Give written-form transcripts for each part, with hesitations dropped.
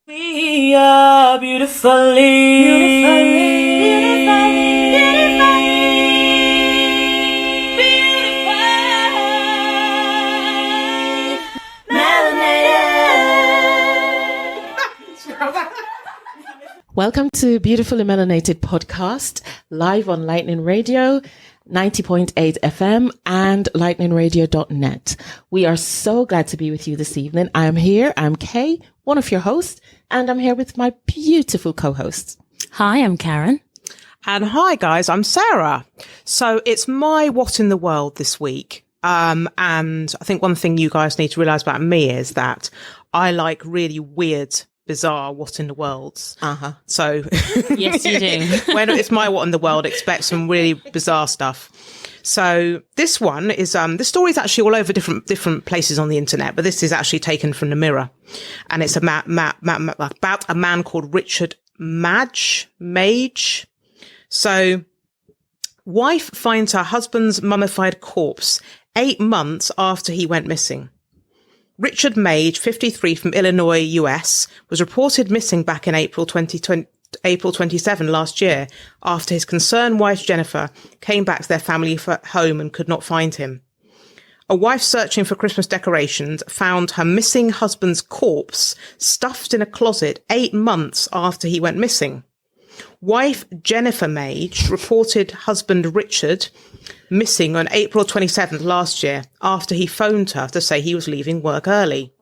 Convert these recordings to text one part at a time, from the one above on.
We are beautifully, Welcome to Beautifully Melanated podcast, live on Lightning Radio, 90.8 FM and lightningradio.net. We are so glad to be with you this evening. I'm Kay, one of your hosts, and I'm here with my beautiful co-hosts. Hi, I'm Karen. And hi guys, I'm Sarah. So it's my what in the world this week. And I think one thing you guys need to realise about me is that I like really weird, bizarre what in the worlds. So Yes, you do. when it's my what in the world, expect some really bizarre stuff. So this one is this story is actually all over different places on the internet, but this is actually taken from the Mirror, and it's about a man called Richard Mage. So, wife finds her husband's mummified corpse 8 months after he went missing. Richard Mage, 53, from Illinois, US, was reported missing back in April 27 last year after his concerned wife Jennifer came back to their family home and could not find him. A wife searching for Christmas decorations found her missing husband's corpse stuffed in a closet 8 months after he went missing. Wife Jennifer Mage reported husband Richard missing on April 27th last year after he phoned her to say he was leaving work early.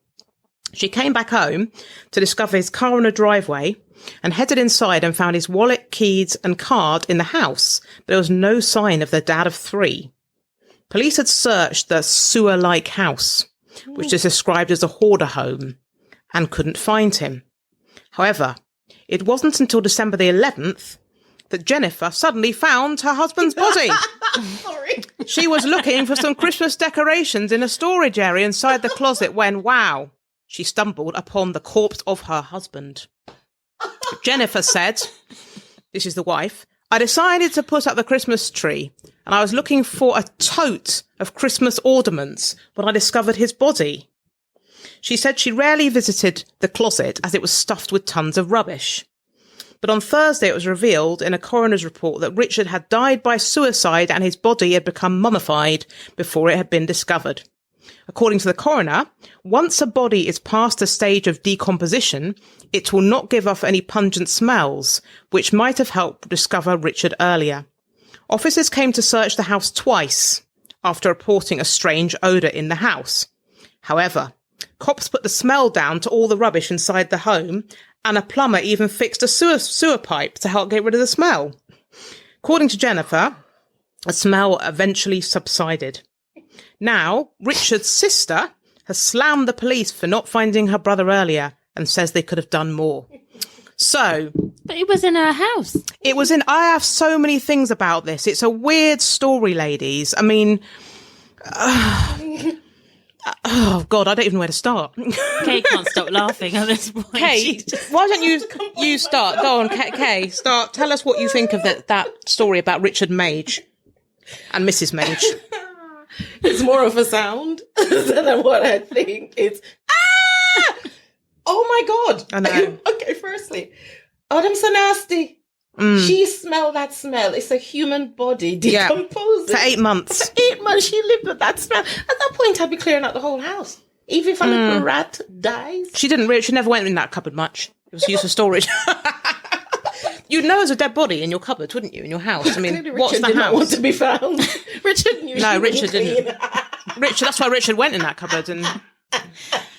She came back home to discover his car on a driveway and headed inside and found his wallet, keys and card in the house, but there was no sign of their dad of 3. Police had searched the sewer-like house, which is described as a hoarder home, and couldn't find him. However, it wasn't until December the 11th that Jennifer suddenly found her husband's body. Sorry. She was looking for some Christmas decorations in a storage area inside the closet when, wow, she stumbled upon the corpse of her husband. Jennifer said, this is the wife, I decided to put up the Christmas tree and I was looking for a tote of Christmas ornaments when I discovered his body. She said she rarely visited the closet as it was stuffed with tons of rubbish. But on Thursday, it was revealed in a coroner's report that Richard had died by suicide and his body had become mummified before it had been discovered. According to the coroner, once a body is past the stage of decomposition, it will not give off any pungent smells, which might have helped discover Richard earlier. Officers came to search the house twice after reporting a strange odour in the house. However, cops put the smell down to all the rubbish inside the home, and a plumber even fixed a sewer pipe to help get rid of the smell. According to Jennifer, the smell eventually subsided. Now, Richard's sister has slammed the police for not finding her brother earlier and says they could have done more. So... But it was in her house. I have so many things about this. It's a weird story, ladies. I mean... oh, God, I don't even know where to start. Kay can't stop laughing at this point. Kay, why don't you start? Go on, Kay, start. Tell us what you think of that story about Richard Mage and Mrs. Mage. It's more of a sound than what I think. It's, ah! Oh my God. I know. Okay, firstly, I'm so nasty. She smelled that smell. It's a human body decomposing. For 8 months. For 8 months, she lived with that smell. At that point, I'd be clearing out the whole house. Even if a little rat dies. She never went in that cupboard much. It was used for storage. You'd know there's a dead body in your cupboard, wouldn't you, in your house? I mean, Clearly, what's Richard the did not house? want to be found. Richard knew. No, she Richard wouldn't didn't. clean. That's why Richard went in that cupboard and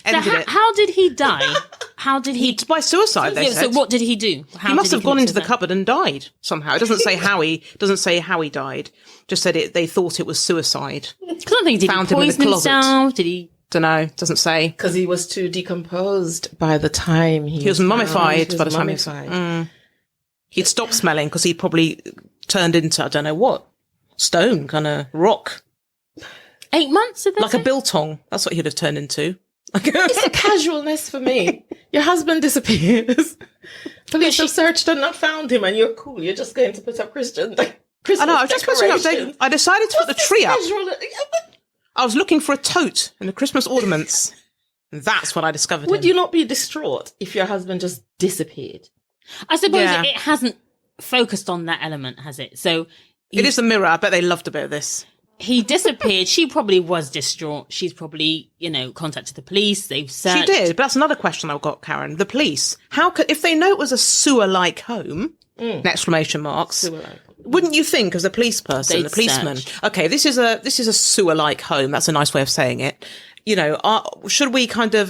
ended it. How did he die? How did he... By suicide, they said. So what did he do? How He must have gone into the commit cupboard and died somehow. It doesn't say how he died. Just said they thought it was suicide. suicide? Because I think did Found he him in the poison closet. himself? Did he... Don't know. Doesn't say. Because he was too decomposed by the time he was mummified found. by the time he was... He'd stopped smelling because he'd probably turned into, I don't know what, stone, kind of rock. 8 months? Did they Like say? a biltong. That's what he'd have turned into. It's a casualness for me. Your husband disappears. Police have searched and not found him, and you're cool. You're just going to put up Christmas I know, I was just putting up. I decided to put the tree up. I was looking for a tote and the Christmas ornaments. And that's when I discovered Would him. you not be distraught if your husband just disappeared? I suppose Yeah. it hasn't focused on that element, has it? So It is the mirror. I bet they loved a bit of this. he disappeared. She probably was distraught. She's probably, contacted the police. They've She searched. did, but that's another question I've got, Karen. The police. How could, if they know it was a sewer-like home, exclamation marks, Sewer-like. wouldn't you think as a police person, They'd a policeman, search. okay, this is a sewer-like home. That's a nice way of saying it. Should we kind of,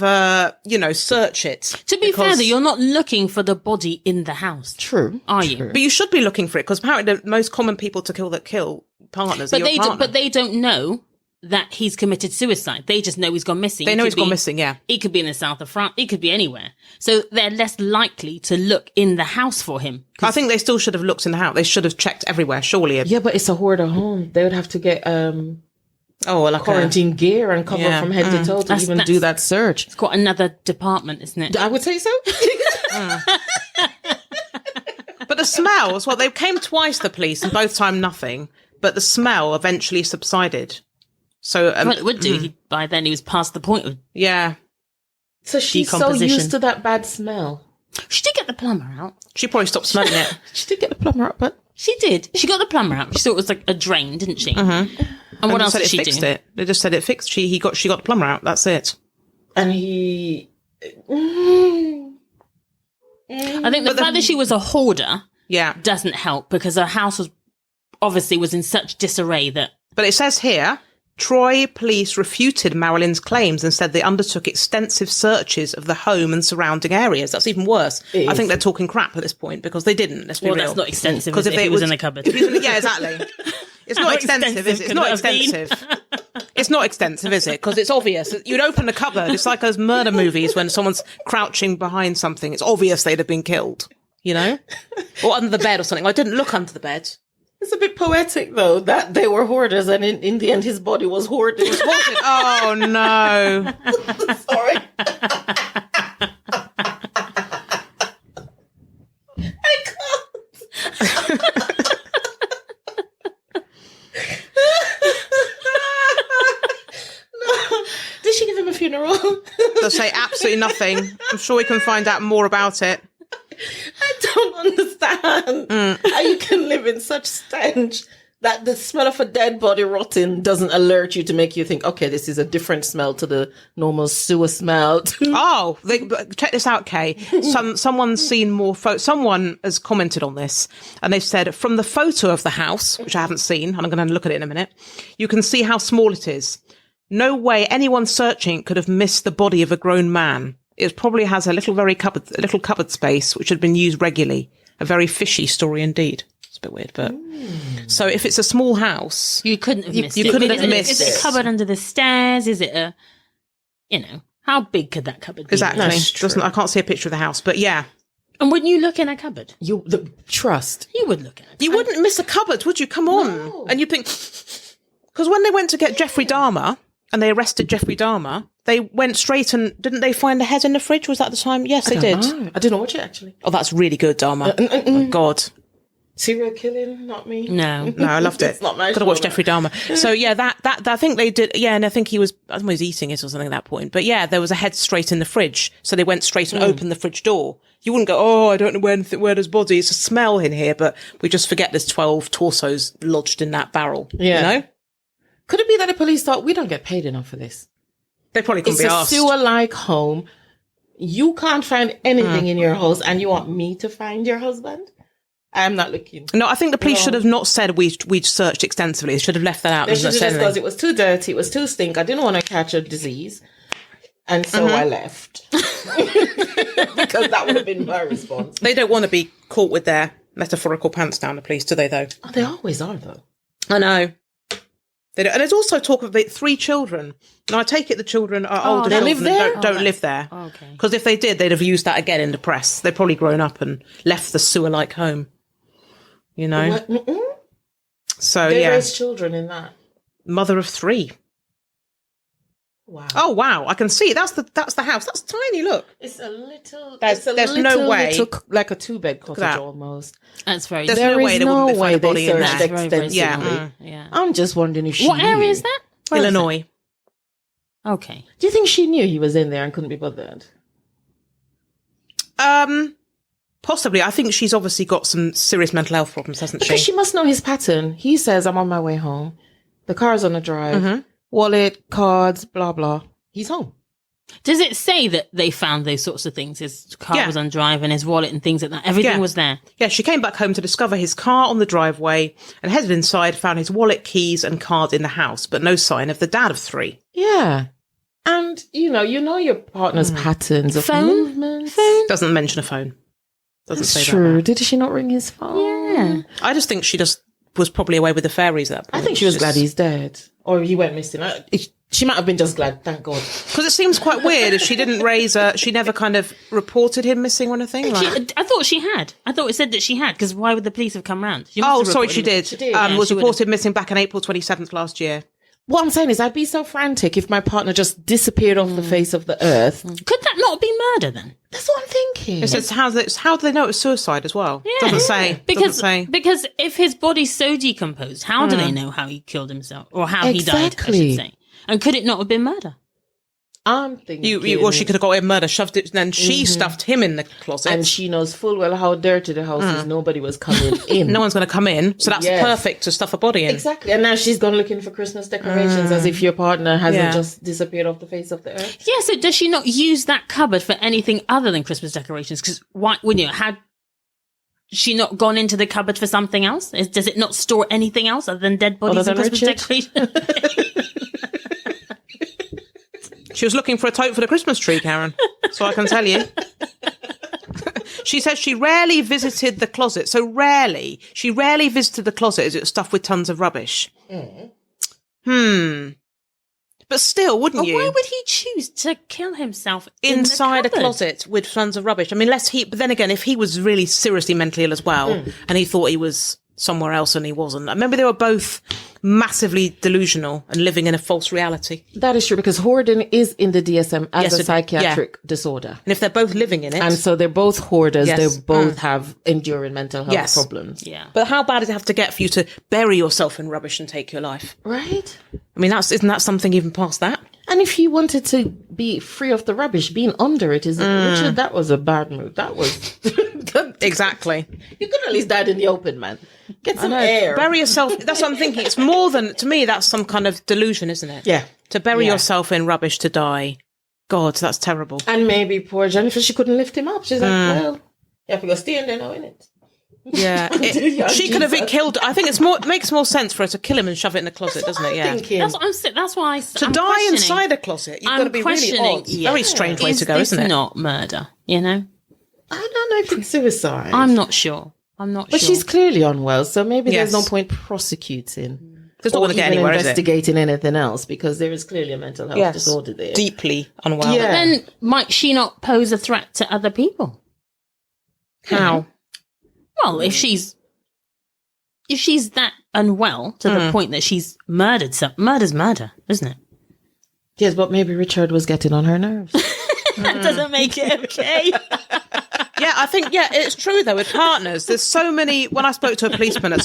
search it? To be fair, Because- though, you're not looking for the body in the house, True. are you? But you should be looking for it because apparently the most common people to kill partners. But are your partner. they don't know that he's committed suicide. They just know he's gone missing. They It know could he's gone be- missing. Yeah. It could be in the south of France. It could be anywhere. So they're less likely to look in the house for him. I think they still should have looked in the house. They should have checked everywhere. Surely. Yeah, but it's a hoarder home. They would have to get Like quarantine gear and cover Yeah. from head to toe to That's- even do that search. It's got another department, isn't it? I would say so. But the smells, well, they came twice, the police, and both time nothing. But the smell eventually subsided. So, Well, it would do. By then, he was past the point of. yeah, So she's so Decomposition. used to that bad smell. She did get the plumber out. she probably stopped smelling it. She did get the plumber up, but She did. She got the plumber out. She thought it was like a drain, didn't she? Mm-hmm. And what They else said did it she fixed do? it. They just said it fixed. She got the plumber out. That's it. and he. I think the fact that she was a hoarder Yeah, doesn't help because her house was in such disarray that but it says here, Troy police refuted Marilyn's claims and said they undertook extensive searches of the home and surrounding areas. That's even worse. It I is. think they're talking crap at this point because they didn't. Let's be well, real. that's not extensive. Because Because if it was in the cupboard, yeah, exactly. It's not How extensive, is it? It's extensive not could it have been? extensive. It's not extensive, is it? Because it's obvious. You'd open the cupboard. It's like those murder movies when someone's crouching behind something. It's obvious they'd have been killed, or under the bed or something. I didn't look under the bed. It's a bit poetic, though, that they were hoarders, and in the end, his body was hoarded. Oh no! Sorry. I can't. No. Did she give him a funeral? They'll say absolutely nothing. I'm sure we can find out more about it. I don't understand how you can live in such stench that the smell of a dead body rotting doesn't alert you to make you think, okay, this is a different smell to the normal sewer smell. Oh, check this out, Kay. Someone's seen more someone has commented on this, and they've said from the photo of the house, which I haven't seen, and I'm going to look at it in a minute, you can see how small it is. No way anyone searching could have missed the body of a grown man. It probably has a little cupboard space which had been used regularly. A very fishy story indeed. It's a bit weird, but so if it's a small house, you couldn't have missed it. you couldn't have Is it- missed Is it it. a cupboard under the stairs? Is it how big could that cupboard be? exactly. That's true. I can't see a picture of the house, but yeah, And wouldn't you look in a cupboard? Trust. You would look in a cupboard. you wouldn't miss a cupboard, would you? Come on, No. and you think because when they went to get Jeffrey Dahmer and they arrested Jeffrey Dahmer, they went straight and didn't they find a head in the fridge? Was that the time? Yes, they did. I didn't watch it, actually. Oh, that's really good, Dahmer. Oh, my God. Serial killing, not me. No. No, I loved it. It's not my Could have watched show, Jeffrey Dahmer. So yeah, that I think they did. Yeah, and I think I don't know, he was eating it or something at that point. But yeah, there was a head straight in the fridge, so they went straight and opened the fridge door. You wouldn't go, oh, I don't know where there's body. It's a smell in here, but we just forget there's 12 torsos lodged in that barrel. Yeah. You know, Could it be that the police thought we don't get paid enough for this? they probably couldn't It's be a asked. sewer-like home. You can't find anything in your house, and you want me to find your husband? I'm not looking. No, I think the police should have not said we'd searched extensively. They should have left that out. They and should not have said just because anything. it was too dirty, it was too stink. I didn't want to catch a disease, and so I left because that would have been my response. They don't want to be caught with their metaphorical pants down, the police, do they? Though Oh, they always are, though. I know. They don't. And there's also talk of 3 children. Now, I take it the children are older they children live there? and don't live there. Okay. Because if they did, they'd have used that again in the press. They'd probably grown up and left the sewer-like home. You know? What? Mm-mm. So, They yeah. raise children in that. Mother of 3. Wow. Oh, wow. I can see. That's the house. That's tiny, look. It's a little. There's it's a no little, way. like a 2-bed cottage that. almost. That's very. There's There no way is they no wouldn't way find a body they in searched there. Very, very extensively. Yeah. Yeah. I'm just wondering if she. What area knew. is that? Illinois. Okay. Do you think she knew he was in there and couldn't be bothered? Possibly. I think she's obviously got some serious mental health problems, hasn't Because she? she must know his pattern. He says, I'm on my way home. The car's on the drive. Wallet, cards, blah, blah. He's home. Does it say that they found those sorts of things? His car was on drive and his wallet and things like that. Everything was there. Yeah, she came back home to discover his car on the driveway and headed inside, found his wallet, keys and cards in the house, but no sign of the dad of 3. Yeah. And, you know your partner's patterns of movements. Doesn't mention a phone. Doesn't That's say true. that. Did she not ring his phone? Yeah. I just think she just was probably away with the fairies at that point. I think she was glad he's dead. Or he went missing. She might have been just glad, thank God. Because it seems quite weird if she didn't she never kind of reported him missing or anything. Like, I thought she had. I thought it said that she had, because why would the police have come round? She must oh, have sorry, reported she him. did. She did. Was she reported missing back on April 27th last year. What I'm saying is I'd be so frantic if my partner just disappeared off the face of the earth. Could that not be murder then? That's what I'm thinking. It says how do they know it was suicide as well? Doesn't say. Because Doesn't say. because if his body's so decomposed, how do they know how he killed himself or how he died? I Exactly. should say. And could it not have been murder? I'm thinking. Well, she could have got him murder, shoved it, and then she stuffed him in the closet. And she knows full well how dirty the house is. Nobody was coming in. No one's going to come in, so that's Yes. perfect to stuff a body in. Exactly. And now she's gone looking for Christmas decorations as if your partner hasn't Yeah. just disappeared off the face of the earth. Yeah, so does she not use that cupboard for anything other than Christmas decorations? Because why wouldn't you? Had she not gone into the cupboard for something else? Does it not store anything else other than dead bodies Other and than Christmas Richard? decorations? She was looking for a tote for the Christmas tree, Karen. So I can tell you. She says she rarely visited the closet. So rarely. She rarely visited the closet as it was stuffed with tons of rubbish. But still, wouldn't you? Why would he choose to kill himself Inside a in the cupboard? closet with tons of rubbish. I mean, but then again, if he was really seriously mentally ill as well, and he thought he was somewhere else and he wasn't. I remember they were both massively delusional and living in a false reality. That is true because hoarding is in the DSM as Yes, a psychiatric disorder. And if they're both living in it. And so they're both hoarders. Yes. They both have enduring mental health Yes. problems. Yeah. But how bad does it have to get for you to bury yourself in rubbish and take your life? Right? I mean, isn't that something even past that? And if you wanted to be free of the rubbish, being under it is, Richard, that was a bad move. That was... Exactly. You could at least die in the open, man. Get some air. Bury yourself. That's what I'm thinking. It's more than, to me, that's some kind of delusion, isn't it? Yeah. To bury Yeah. yourself in rubbish to die. God, that's terrible. And maybe poor Jennifer, she couldn't lift him up. She's like, well, you have to go stay in there now, innit? Yeah. Yeah, She could have been Jesus. killed. I think it makes more sense for her to kill him and shove it in the closet, doesn't it? Yeah. Thinking. That's why To I'm die questioning. inside a closet, you've I'm got to be really questioning, odd. Very strange way Is to go, this isn't it? not murder, you know? I don't know if it's suicide. I'm not sure. But sure. she's clearly unwell, so maybe Yes. there's no point prosecuting. It's not or going to get even anywhere, is it? investigating anything else because there is clearly a mental health disorder there. Deeply unwell. Yeah. Then might she not pose a threat to other people? How? Well, if she's that unwell to the point that she's murdered, murder's murder, isn't it? Yes, but maybe Richard was getting on her nerves. That doesn't make it okay. Yeah, I think, it's true though, with partners, there's so many, when I spoke to a policeman,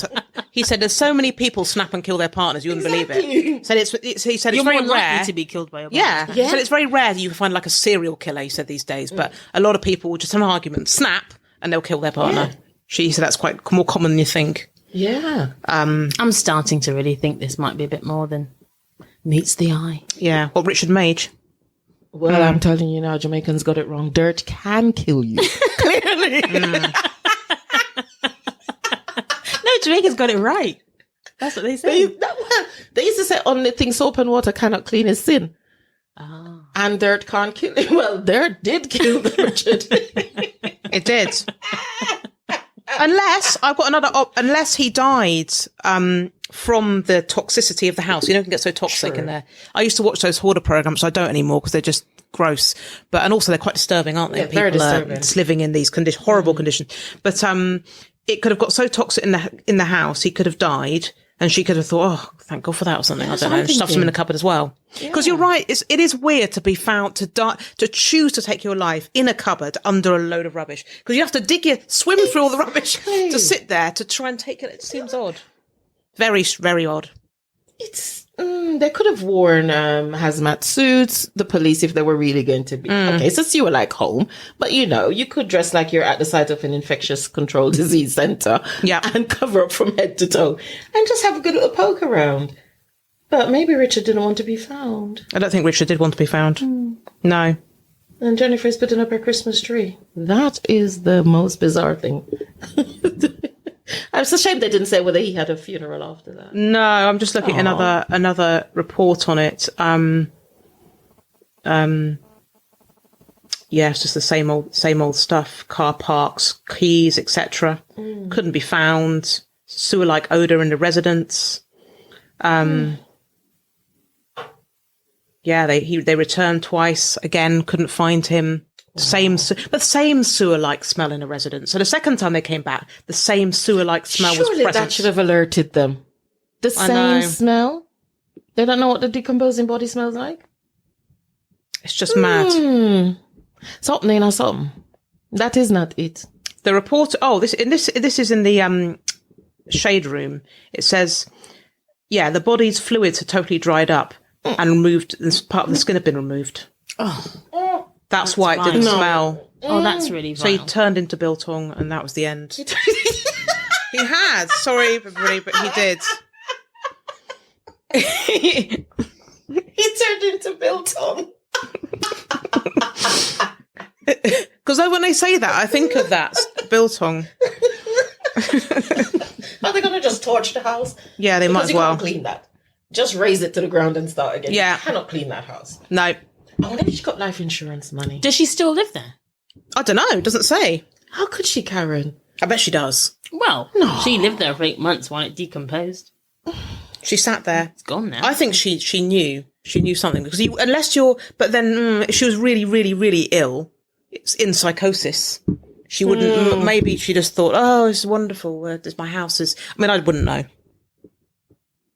he said there's so many people snap and kill their partners, you wouldn't believe it. He said he said You're it's very more likely rare. to be killed by your Yeah. partner. Yeah. So it's very rare that you find like a serial killer, he said these days, but a lot of people will just have an argument, snap, and they'll kill their partner. She said that's quite more common than you think. Yeah. I'm starting to really think this might be a bit more than meets the eye. Yeah. Well, Richard Mage. Well, I'm telling you now, Jamaicans got it wrong. Dirt can kill you. Clearly. No, Jamaica's got it right. That's what they say. They used to say only thing soap and water cannot clean is sin. And dirt can't kill you. Well, dirt did kill Richard. It did. Unless he died from the toxicity of the house. You know, it can get so toxic in there. I used to watch those hoarder programs. I don't anymore because they're just gross. And also they're quite disturbing, aren't they? Yeah, very disturbing. Just living in these horrible conditions. But it could have got so toxic in the house, he could have died. And she could have thought, oh, thank God for that or something. I don't know. And stuffed him in the cupboard as well. Because you're right. It is weird to be found to die, to choose to take your life in a cupboard under a load of rubbish. Because you have to swim through all the rubbish to sit there to try and take it. It seems odd. Very, very odd. It's They could have worn hazmat suits, the police, if they were really going to be. Okay, so you were like home, but you could dress like you're at the site of an infectious control disease center, and cover up from head to toe, and just have a good little poke around. But maybe Richard didn't want to be found. I don't think Richard did want to be found. No. And Jennifer's putting up her Christmas tree. That is the most bizarre thing. It's a shame they didn't say whether he had a funeral after that. No, I'm just looking at another report on it. Yeah, it's just the same old stuff. Car parks, keys, etc. Couldn't be found. Sewer-like odor in the residence. Yeah, they returned twice. Again, couldn't find him. Same sewer-like smell in a residence. So the second time they came back, the same sewer-like smell was present. That should have alerted them. The same smell? They don't know what the decomposing body smells like? It's just mad. Something or something. That is not it. The report. Oh, this is in the shade room. It says, the body's fluids had totally dried up and removed. Part of the skin had been removed. That's why it didn't smell. Oh, that's really vile. So he turned into biltong, and that was the end. He had. Sorry, everybody, but he did. He turned into biltong. Because when they say that, I think of that biltong. Are they going to just torch the house? Yeah, they might as well. You can't clean that. Just raise it to the ground and start again. Yeah. You cannot clean that house. No. I wonder if she got life insurance money. Does she still live there? I don't know. It doesn't say. How could she, Karen? I bet she does. Well, she lived there for 8 months while it decomposed. She sat there. It's gone now. I think she knew. She knew something. Because but then she was really, really, really ill. It's in psychosis. She wouldn't, maybe she just thought, oh, it's wonderful. My house is, I wouldn't know.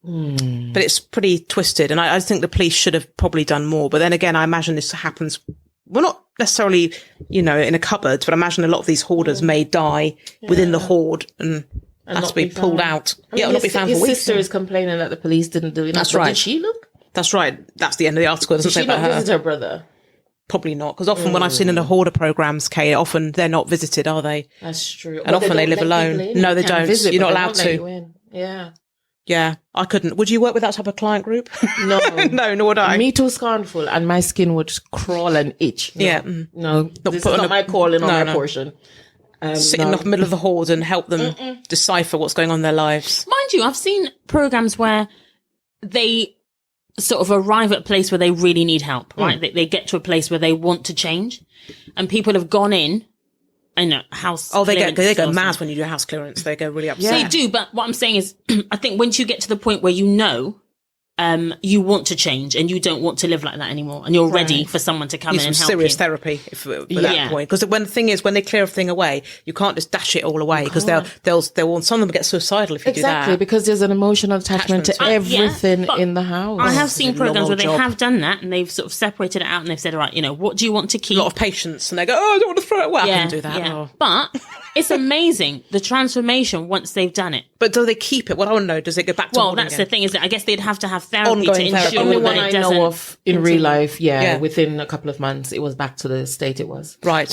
But it's pretty twisted. And I think the police should have probably done more. But then again, I imagine this happens, well, not necessarily, in a cupboard, but I imagine a lot of these hoarders may die within the hoard and have to be pulled out. Not be found for weeks. His sister is complaining that the police didn't do enough. That's right. Did she look? That's right. That's the end of the article. It doesn't say about her. Did she not visit her brother? Probably not, because often when I've seen in the hoarder programs, Kay, often they're not visited, are they? That's true. And often they live alone. No, they don't. You're not allowed to. Yeah. Yeah, I couldn't. Would you work with that type of client group? No. No, nor would I. Me too scornful, and my skin would crawl and itch. No. Yeah. No, this is not my calling or my portion. Sit in the middle of the hoard and help them decipher what's going on in their lives. Mind you, I've seen programs where they sort of arrive at a place where they really need help, right? They get to a place where they want to change, and people have gone in and house. Oh, they go mad when you do house clearance. They go really upset. They do, but what I'm saying is, I think once you get to the point where you want to change and you don't want to live like that anymore, and you're ready for someone to come in and help serious you. therapy at that point. Because the thing is, when they clear everything away, you can't just dash it all away, because they'll some of them get suicidal if you do that. Exactly, because there's an emotional attachment to everything in the house. I have seen programs where they have done that, and they've sort of separated it out, and they've said, all right, what do you want to keep? A lot of patience, and they go, oh, I don't want to throw it away. I can do that. Yeah. Oh. But it's amazing, the transformation once they've done it. But do they keep it? What I want to know, does it go back to that's again? the thing, is that I guess they'd have to have therapy Ongoing to ensure therapy. The only that one it I doesn't know of in real life, Yeah. within a couple of months, it was back to the state it was. Right.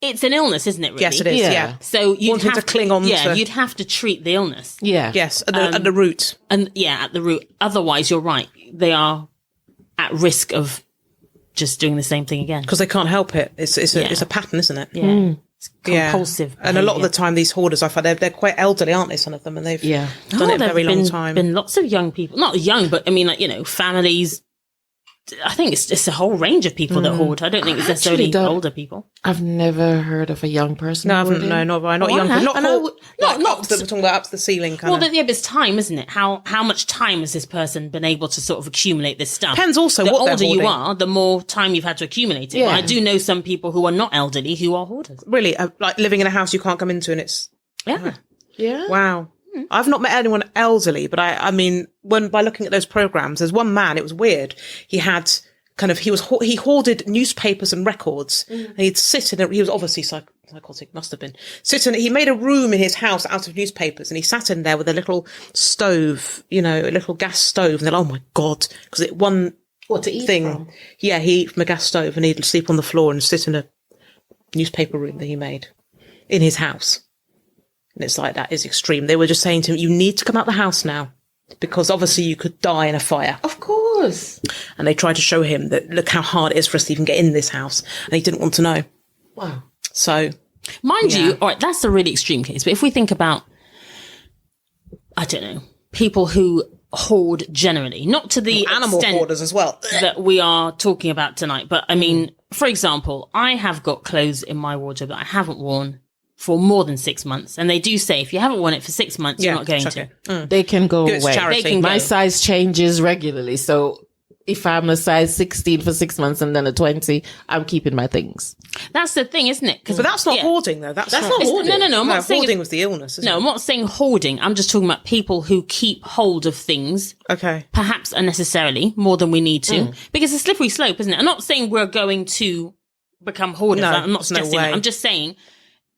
It's an illness, isn't it, really? Yes, it is, yeah. So you'd Wanting have to cling on to... you'd have to treat the illness. Yeah. Yes, at the root. And at the root. Otherwise, you're right. They are at risk of just doing the same thing again. Because they can't help it. It's a pattern, isn't it? Yeah. It's compulsive. And a lot of the time, these hoarders, I find they're quite elderly, aren't they? Some of them, and they've done it a very long time. Been lots of young people, not young, but I mean, families. I think it's just a whole range of people that hoard. I don't think it's necessarily older people. I've never heard of a young person. No, I haven't. No, not young people. Not we're talking about up to the ceiling kind of. Well, but it's time, isn't it? How much time has this person been able to sort of accumulate this stuff? Depends also the what they're older hoarding. you are, the more time you've had to accumulate it. Yeah. But I do know some people who are not elderly who are hoarders. Really, like living in a house you can't come into, and it's Yeah. wow. I've not met anyone elderly, but I mean, by looking at those programs, there's one man. It was weird. He hoarded newspapers and records, and he'd sit in it. He was obviously psychotic, must have been. He made a room in his house out of newspapers, and he sat in there with a little stove, a little gas stove. And they're like, oh my God, because it one What to eat thing. from? Yeah, he eat from a gas stove, and he'd sleep on the floor and sit in a newspaper room that he made in his house. And it's like, that is extreme. They were just saying to him, you need to come out the house now, because obviously you could die in a fire. Of course. And they tried to show him that, look how hard it is for us to even get in this house. And he didn't want to know. Wow. So, Mind you, all right, that's a really extreme case. But if we think about, I don't know, people who hoard generally, not to the animal extent hoarders as well. that we are talking about tonight. But I mean, for example, I have got clothes in my wardrobe that I haven't worn for more than 6 months. And they do say, if you haven't worn it for 6 months, you're not going chuck to. it. They can go Give it to away. charity. They can My go. size changes regularly. So if I'm a size 16 for 6 months and then a 20, I'm keeping my things. That's the thing, isn't it? 'Cause- But that's not yeah. hoarding, though. That's not not hoarding. hoarding. No, I'm not saying hoarding it's- was the illness, isn't No, I'm not saying hoarding. I'm just talking about people who keep hold of things, it? Okay. perhaps unnecessarily, more than we need to. Because it's a slippery slope, isn't it? I'm not saying we're going to become hoarders. No, I'm not there's no suggesting that. way. I'm just saying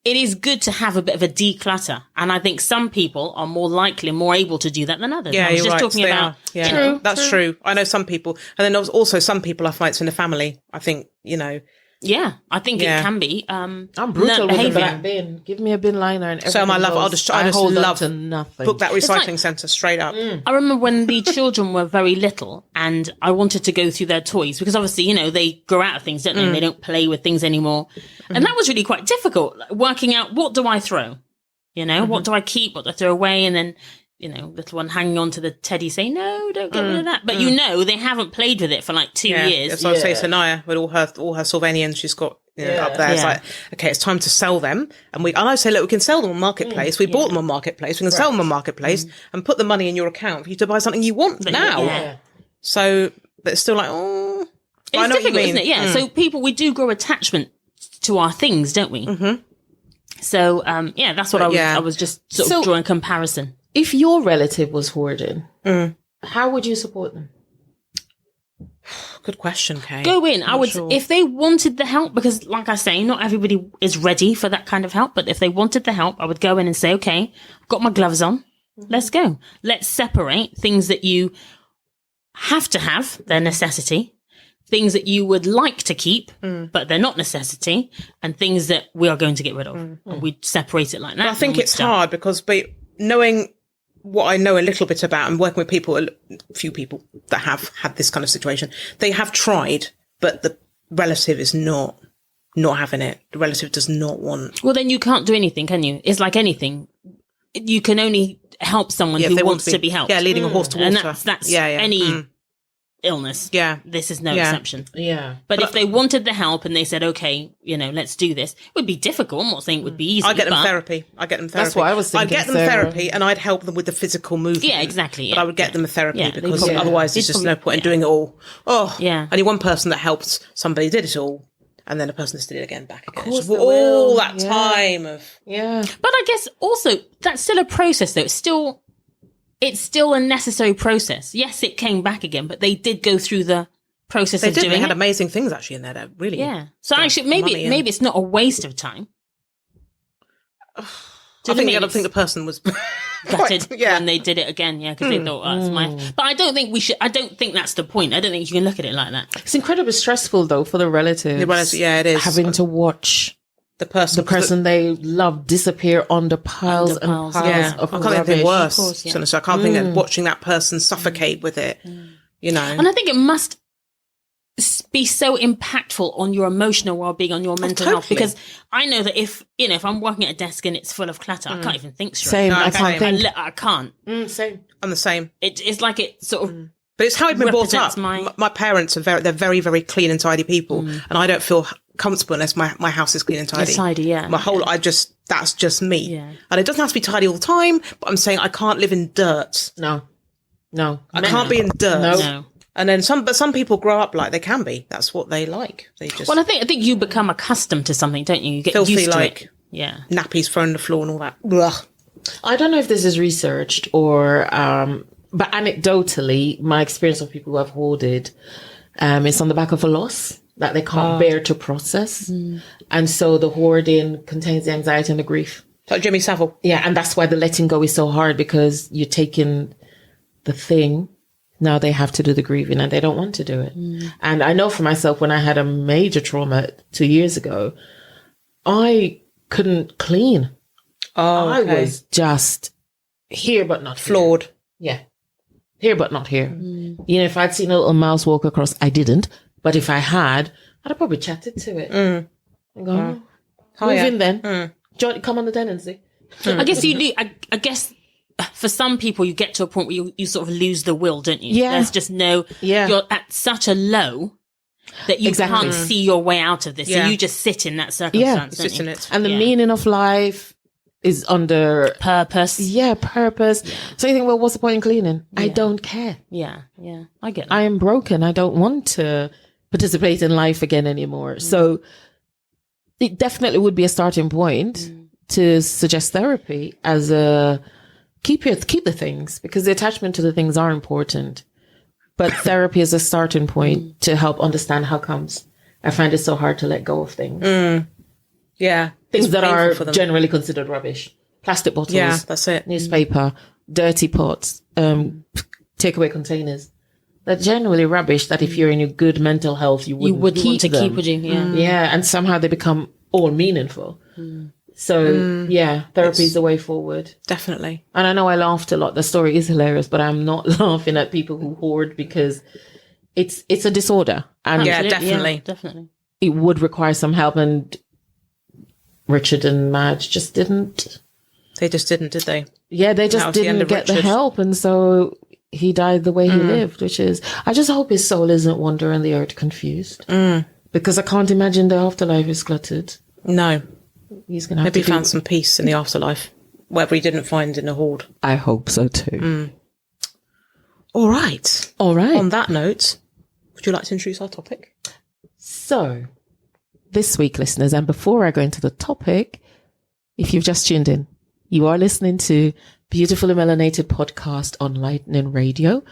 it is good to have a bit of a declutter. And I think some people are more likely, more able to do that than others. Yeah, I was you're just right. talking They about, are. Yeah, you know, that's true. I know some people. And then there's also some people I find it's in the family. I think, yeah, I think Yeah. it can be. I'm brutal learned with the behaviour. black bin. Give me a bin liner and everything So my love, I goes. just hold on love to nothing. book that recycling like- centre straight up. I remember when the children were very little and I wanted to go through their toys because obviously, they grow out of things, don't they? They don't play with things anymore. And that was really quite difficult, like, working out what do I throw? What do I keep? What do I throw away? And then, little one hanging on to the teddy saying, no, don't get rid of that. But they haven't played with it for like 2 Yeah, years. that's what I say to Naya with all her Sylvanians she's got up there. It's Yeah. like, okay, it's time to sell them. And I say, look, we can sell them on Marketplace. We bought them on Marketplace. We can sell them on Marketplace and put the money in your account for you to buy something you want now. Yeah. So, but it's still like, oh, It's I know what you difficult, mean. isn't it? Yeah. So we do grow attachment to our things, don't we? Mm-hmm. So, that's what I was just sort of drawing comparison. If your relative was hoarding, how would you support them? Good question, Kay. Go in. I would, sure. if they wanted the help, because like I say, not everybody is ready for that kind of help, but if they wanted the help, I would go in and say, okay, I've got my gloves on. Let's go. Let's separate things that you have to have, they're necessity, things that you would like to keep, but they're not necessity, and things that we are going to get rid of. And we separate it like that. I think and we'd it's start. hard because knowing what I know a little bit about and working with people, a few people that have had this kind of situation, they have tried, but the relative is not having it. The relative does not want. Well, then you can't do anything, can you? It's like anything. You can only help someone if who they want wants to be helped. Yeah, leading a horse to water. And that's any illness. Yeah. This is no Yeah. exception. Yeah. But if they wanted the help and they said, okay, let's do this, it would be difficult. I'm not saying it would be easy. I get them but- therapy. That's what I was thinking, I get them Sarah. therapy and I'd help them with the physical movement. Yeah, exactly. But Yeah, I would get them a therapy Yeah, because they'd probably- otherwise there's they'd just no probably- point in doing it all. Oh, Yeah. Only one person that helped somebody did it all. And then a person just did it again, back again. course Just they all will. that Yeah. time of. Yeah. But I guess also that's still a process though. It's still a necessary process. Yes, it came back again, but they did go through the process They of did. doing They had it. amazing things actually in there that really. Yeah. So got actually, money in. maybe it's not a waste of time. I think the person was Gutted quite- yeah. when they did it again, because they thought, oh, that's my. But I don't think we should. I don't think that's the point. I don't think you can look at it like that. It's incredibly stressful though for the relatives. The relative- yeah, it is. Having to watch the person they love disappear under piles Under and piles, piles Yeah, of I can't think of rubbish. anything worse. Of course, yeah. So I can't think of watching that person suffocate with it. And I think it must be so impactful on your emotional well-being, on your mental health, totally. because I know that if I'm working at a desk and it's full of clutter, I can't even think straight. Same. No, I same. can't think. I can't. Same. I'm the same. It's like it sort of. But it's how I've been brought up. Represents My parents are they're very, very clean and tidy people. And I don't feel comfortable unless my house is clean and tidy. Tidy, yeah. That's just me. Yeah. And it doesn't have to be tidy all the time, but I'm saying I can't live in dirt. No. I can't be in dirt. No. And then some people grow up like they can be. That's what they like. They just Well, I think you become accustomed to something, don't you? You get filthy used to like it. Yeah. nappies thrown on the floor and all that. Ugh. I don't know if this is researched or, but anecdotally, my experience of people who have hoarded, it's on the back of a loss. that they can't bear to process. And so the hoarding contains the anxiety and the grief. Like Jimmy Savile. Yeah. And that's why the letting go is so hard, because you're taking the thing. Now they have to do the grieving and they don't want to do it. And I know for myself, when I had a major trauma 2 years ago, I couldn't clean. Oh, okay. I was just here, but not flawed. Here. Yeah. Here, but not here. You know, if I'd seen a little mouse walk across, I didn't. But if I had, I'd have probably chatted to it. And go, move in then. Johnny, come on the tenancy. I guess you do. I guess for some people, you get to a point where you sort of lose the will, don't you? Yeah. There's just no, you're at such a low that you can't see your way out of this. Yeah. So you just sit in that circumstance. Sit in it. And the meaning of life is under purpose. Yeah, purpose. So you think, well, what's the point in cleaning? I don't care. Yeah. I get that. I am broken. I don't want to participate in life again anymore. So it definitely would be a starting point to suggest therapy as a keep the things, because the attachment to the things are important. But therapy is a starting point to help understand how comes I find it so hard to let go of things. Yeah. Things It's that are painful for them. generally considered rubbish. Plastic bottles. Yeah, that's it. Newspaper, dirty pots, takeaway containers. They're generally rubbish that if you're in your good mental health, you wouldn't want to them. keep, would you? Yeah. Yeah, and somehow they become all meaningful. So, therapy is the way forward. Definitely. And I know I laughed a lot. The story is hilarious, but I'm not laughing at people who hoard, because it's a disorder. And Yeah, Absolutely, definitely. definitely. it would require some help. And Richard and Madge just didn't. They just didn't, did they? Yeah, they That just was the end didn't of get the Richard. help. And so he died the way he lived, which is, I just hope his soul isn't wandering the earth confused. Because I can't imagine the afterlife is cluttered. No. He's going to have Maybe to he found some peace in the afterlife, whatever he didn't find in the hoard. I hope so too. All right. All right. On that note, would you like to introduce our topic? So, this week, listeners, and before I go into the topic, if you've just tuned in, you are listening to Beautifully Melanated podcast on Lightning Radio.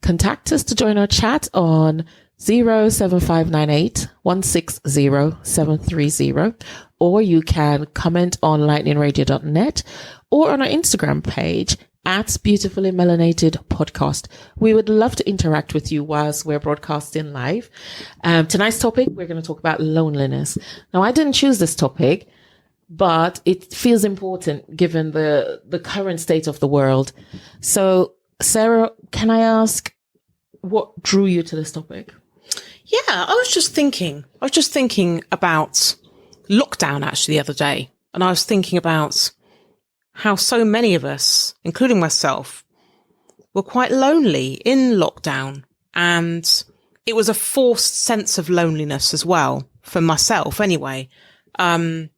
Contact us to join our chat on 07598 160 730, or you can comment on lightningradio.net or on our Instagram page at Beautifully Melanated Podcast. We would love to interact with you whilst we're broadcasting live. Tonight's topic, we're going to talk about loneliness. Now, I didn't choose this topic, but it feels important given the current state of the world. So, Sarah, can I ask what drew you to this topic? Yeah, I was just thinking about lockdown actually the other day. And I was thinking about how so many of us, including myself, were quite lonely in lockdown. And it was a forced sense of loneliness as well, for myself anyway. And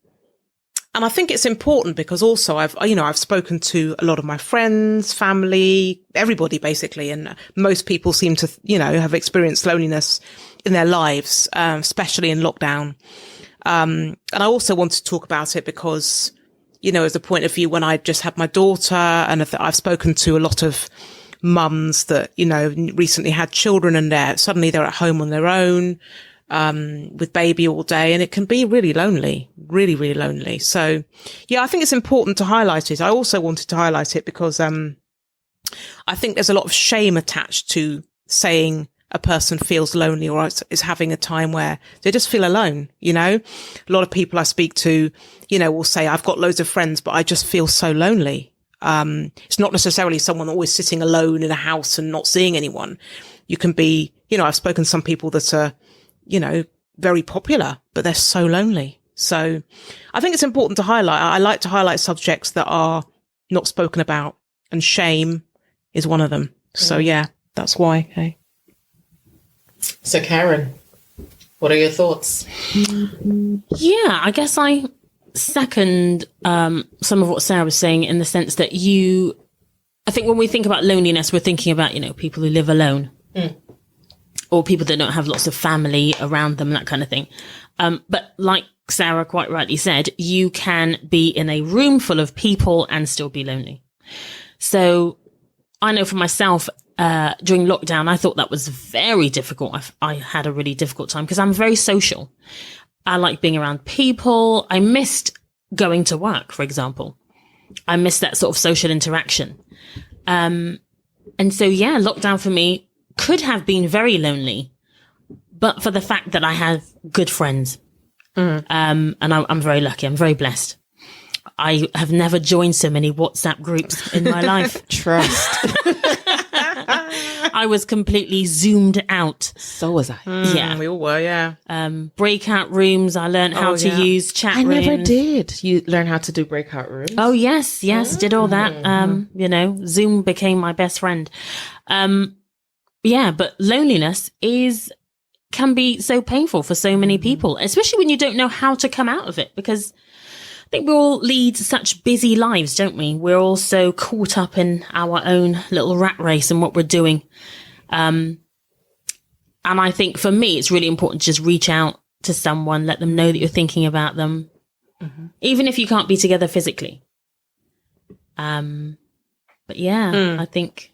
I think it's important because also I've spoken to a lot of my friends, family, everybody basically. And most people seem to, have experienced loneliness in their lives, especially in lockdown. And I also want to talk about it because, as a point of view, when I just had my daughter, and I've spoken to a lot of mums that, recently had children, and suddenly they're at home on their own, with baby all day, and it can be really lonely, really, really lonely. So yeah, I think it's important to highlight it. I also wanted to highlight it because, I think there's a lot of shame attached to saying a person feels lonely or is having a time where they just feel alone. A lot of people I speak to, will say, I've got loads of friends, but I just feel so lonely. It's not necessarily someone always sitting alone in a house and not seeing anyone. You can be, I've spoken to some people that are, very popular, but they're so lonely. So I think it's important to highlight. I like to highlight subjects that are not spoken about, and shame is one of them. So yeah, that's why. Okay. So, Karen, what are your thoughts? Yeah, I guess I second some of what Sarah was saying, in the sense that I think when we think about loneliness, we're thinking about, people who live alone. Or people that don't have lots of family around them, that kind of thing. But like Sarah quite rightly said, you can be in a room full of people and still be lonely. So I know for myself, during lockdown, I thought that was very difficult. I had a really difficult time because I'm very social. I like being around people. I missed going to work, for example. I missed that sort of social interaction. And so, yeah, lockdown for me could have been very lonely, but for the fact that I have good friends. And I'm very lucky. I'm very blessed. I have never joined so many WhatsApp groups in my life. Trust. I was completely zoomed out. So was I. Yeah. We all were, yeah. Breakout rooms. I learned how to use chat I rooms. never did. You learn how to do breakout rooms? Oh, yes. Did all that. Zoom became my best friend. But loneliness can be so painful for so many people, especially when you don't know how to come out of it, because I think we all lead such busy lives, don't we? We're all so caught up in our own little rat race and what we're doing. And I think for me, it's really important to just reach out to someone, let them know that you're thinking about them, even if you can't be together physically. I think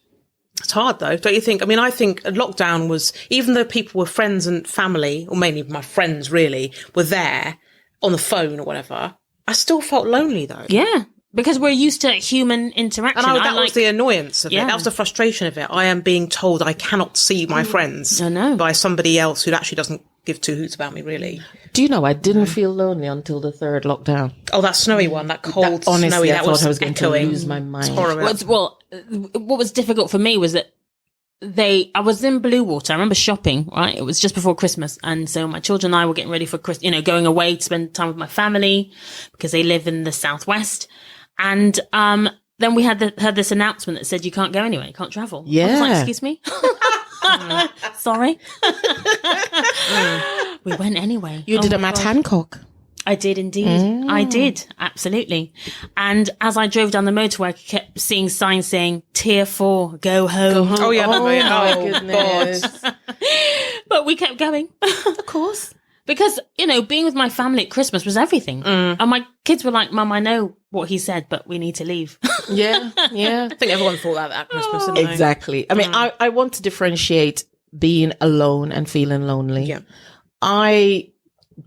It's hard though, don't you think? I mean, I think lockdown was, even though people were friends and family, or mainly my friends really, were there on the phone or whatever, I still felt lonely though. yeah, because we're used to human interaction. And that was the annoyance of it. Yeah. That was the frustration of it. I am being told I cannot see my friends I know. by somebody else who actually doesn't give two hoots about me, really. Do you know, I didn't feel lonely until the third lockdown. Oh, that snowy one, that cold, Honestly, snowy, I that thought was I was going echoing. to lose my mind. It's horrible. What was difficult for me was that I was in Bluewater. I remember shopping, right? It was just before Christmas. And so my children and I were getting ready for Christmas, going away to spend time with my family because they live in the Southwest. And, then we had this announcement that said you can't go anywhere, you can't travel. I was like, Yeah. excuse me? Sorry. We went anyway. You did Oh a my Matt God. Hancock. I did indeed. I did. Absolutely. And as I drove down the motorway, I kept seeing signs saying, Tier 4, go home. Oh, yeah. Oh, my oh, goodness. But we kept going. Of course. Because, being with my family at Christmas was everything. And my kids were like, Mum, I know what he said, but we need to leave. Yeah, yeah. I think everyone thought that at Christmas, didn't they? Exactly. I mean, I want to differentiate being alone and feeling lonely. Yeah. I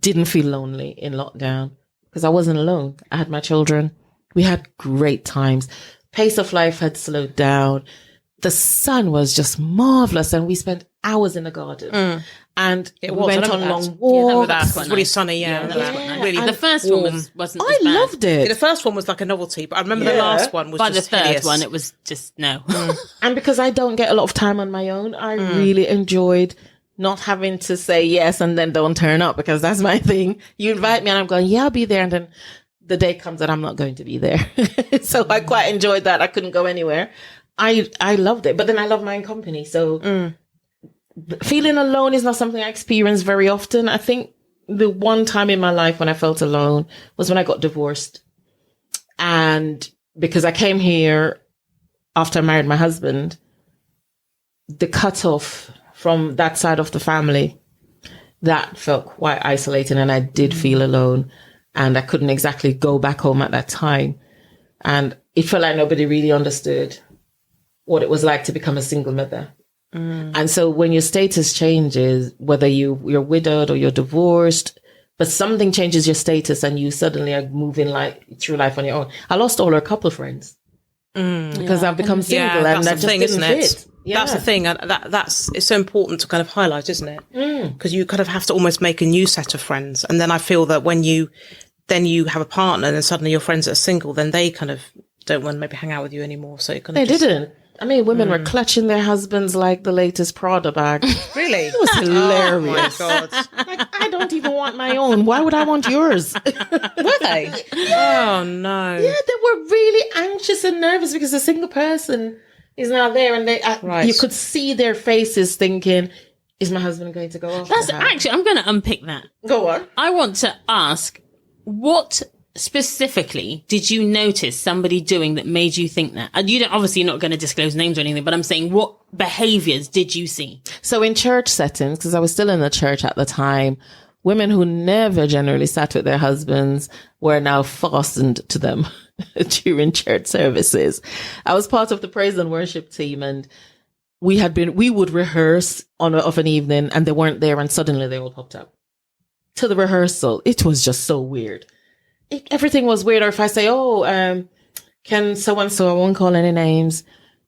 didn't feel lonely in lockdown because I wasn't alone. I had my children. We had great times. Pace of life had slowed down. The sun was just marvelous, and we spent hours in the garden. And It we was. went I on remember long that. that walks. was It was quite really nice. sunny, yeah. that That was was quite nice. Really, The and first one warm. wasn't as I bad. loved it. The first one was like a novelty, but I remember the Yeah. last one was By the just third hideous. one, it was just no. And because I don't get a lot of time on my own, I really enjoyed not having to say yes and then don't turn up, because that's my thing. You invite me and I'm going, yeah, I'll be there. And then the day comes that I'm not going to be there. So I quite enjoyed that. I couldn't go anywhere. I loved it, but then I love my own company. So feeling alone is not something I experience very often. I think the one time in my life when I felt alone was when I got divorced. And because I came here after I married my husband, the cutoff from that side of the family, that felt quite isolating, and I did feel alone, and I couldn't exactly go back home at that time. And it felt like nobody really understood what it was like to become a single mother. And so when your status changes, whether you're widowed or you're divorced, but something changes your status and you suddenly are moving through life on your own. I lost all our couple friends because I've become single, and that's that the just thing, didn't isn't it? fit. Yeah. That's the thing. And that's it's so important to kind of highlight, isn't it? Because you kind of have to almost make a new set of friends. And then I feel that when you have a partner and then suddenly your friends that are single, then they kind of don't want to maybe hang out with you anymore. So it kind of They didn't. I mean, women were clutching their husbands like the latest Prada bag. Really? It was hilarious. Oh my God. Like, I don't even want my own. Why would I want yours? Were they? Oh no. Yeah, they were really anxious and nervous because a single person is now there, and Right. you could see their faces thinking, "Is my husband going to go off?" That's the house?" actually, I'm going to unpick that. Go on. I want to ask, what specifically did you notice somebody doing that made you think that? And obviously you're not going to disclose names or anything, but I'm saying, what behaviors did you see? So in church settings, because I was still in the church at the time, women who never generally sat with their husbands were now fastened to them during church services. I was part of the praise and worship team, and we would rehearse of an evening and they weren't there and suddenly they all popped up to the rehearsal. It was just so weird. Everything was weird. Or if I say, can so-and-so, I won't call any names,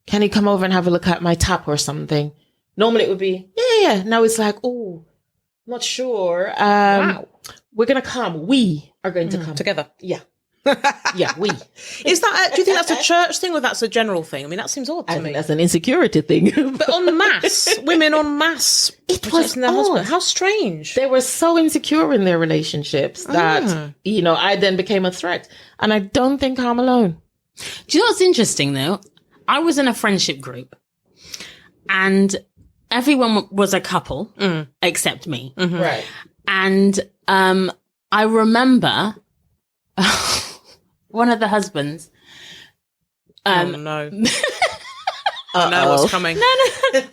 can he come over and have a look at my tap or something? Normally it would be, yeah. Now it's like, not sure. Wow. We're going to come. We are going to come. Together. Yeah. Yeah, we. Is that? Do you think that's a church thing or that's a general thing? I mean, that seems odd to I me. think that's an insecurity thing. But en masse, women en masse. It was their husband. odd. How strange. They were so insecure in their relationships that, I then became a threat. And I don't think I'm alone. Do you know what's interesting though? I was in a friendship group and everyone was a couple except me. Right. And I remember one of the husbands. Oh no. I know what's coming. No. Wait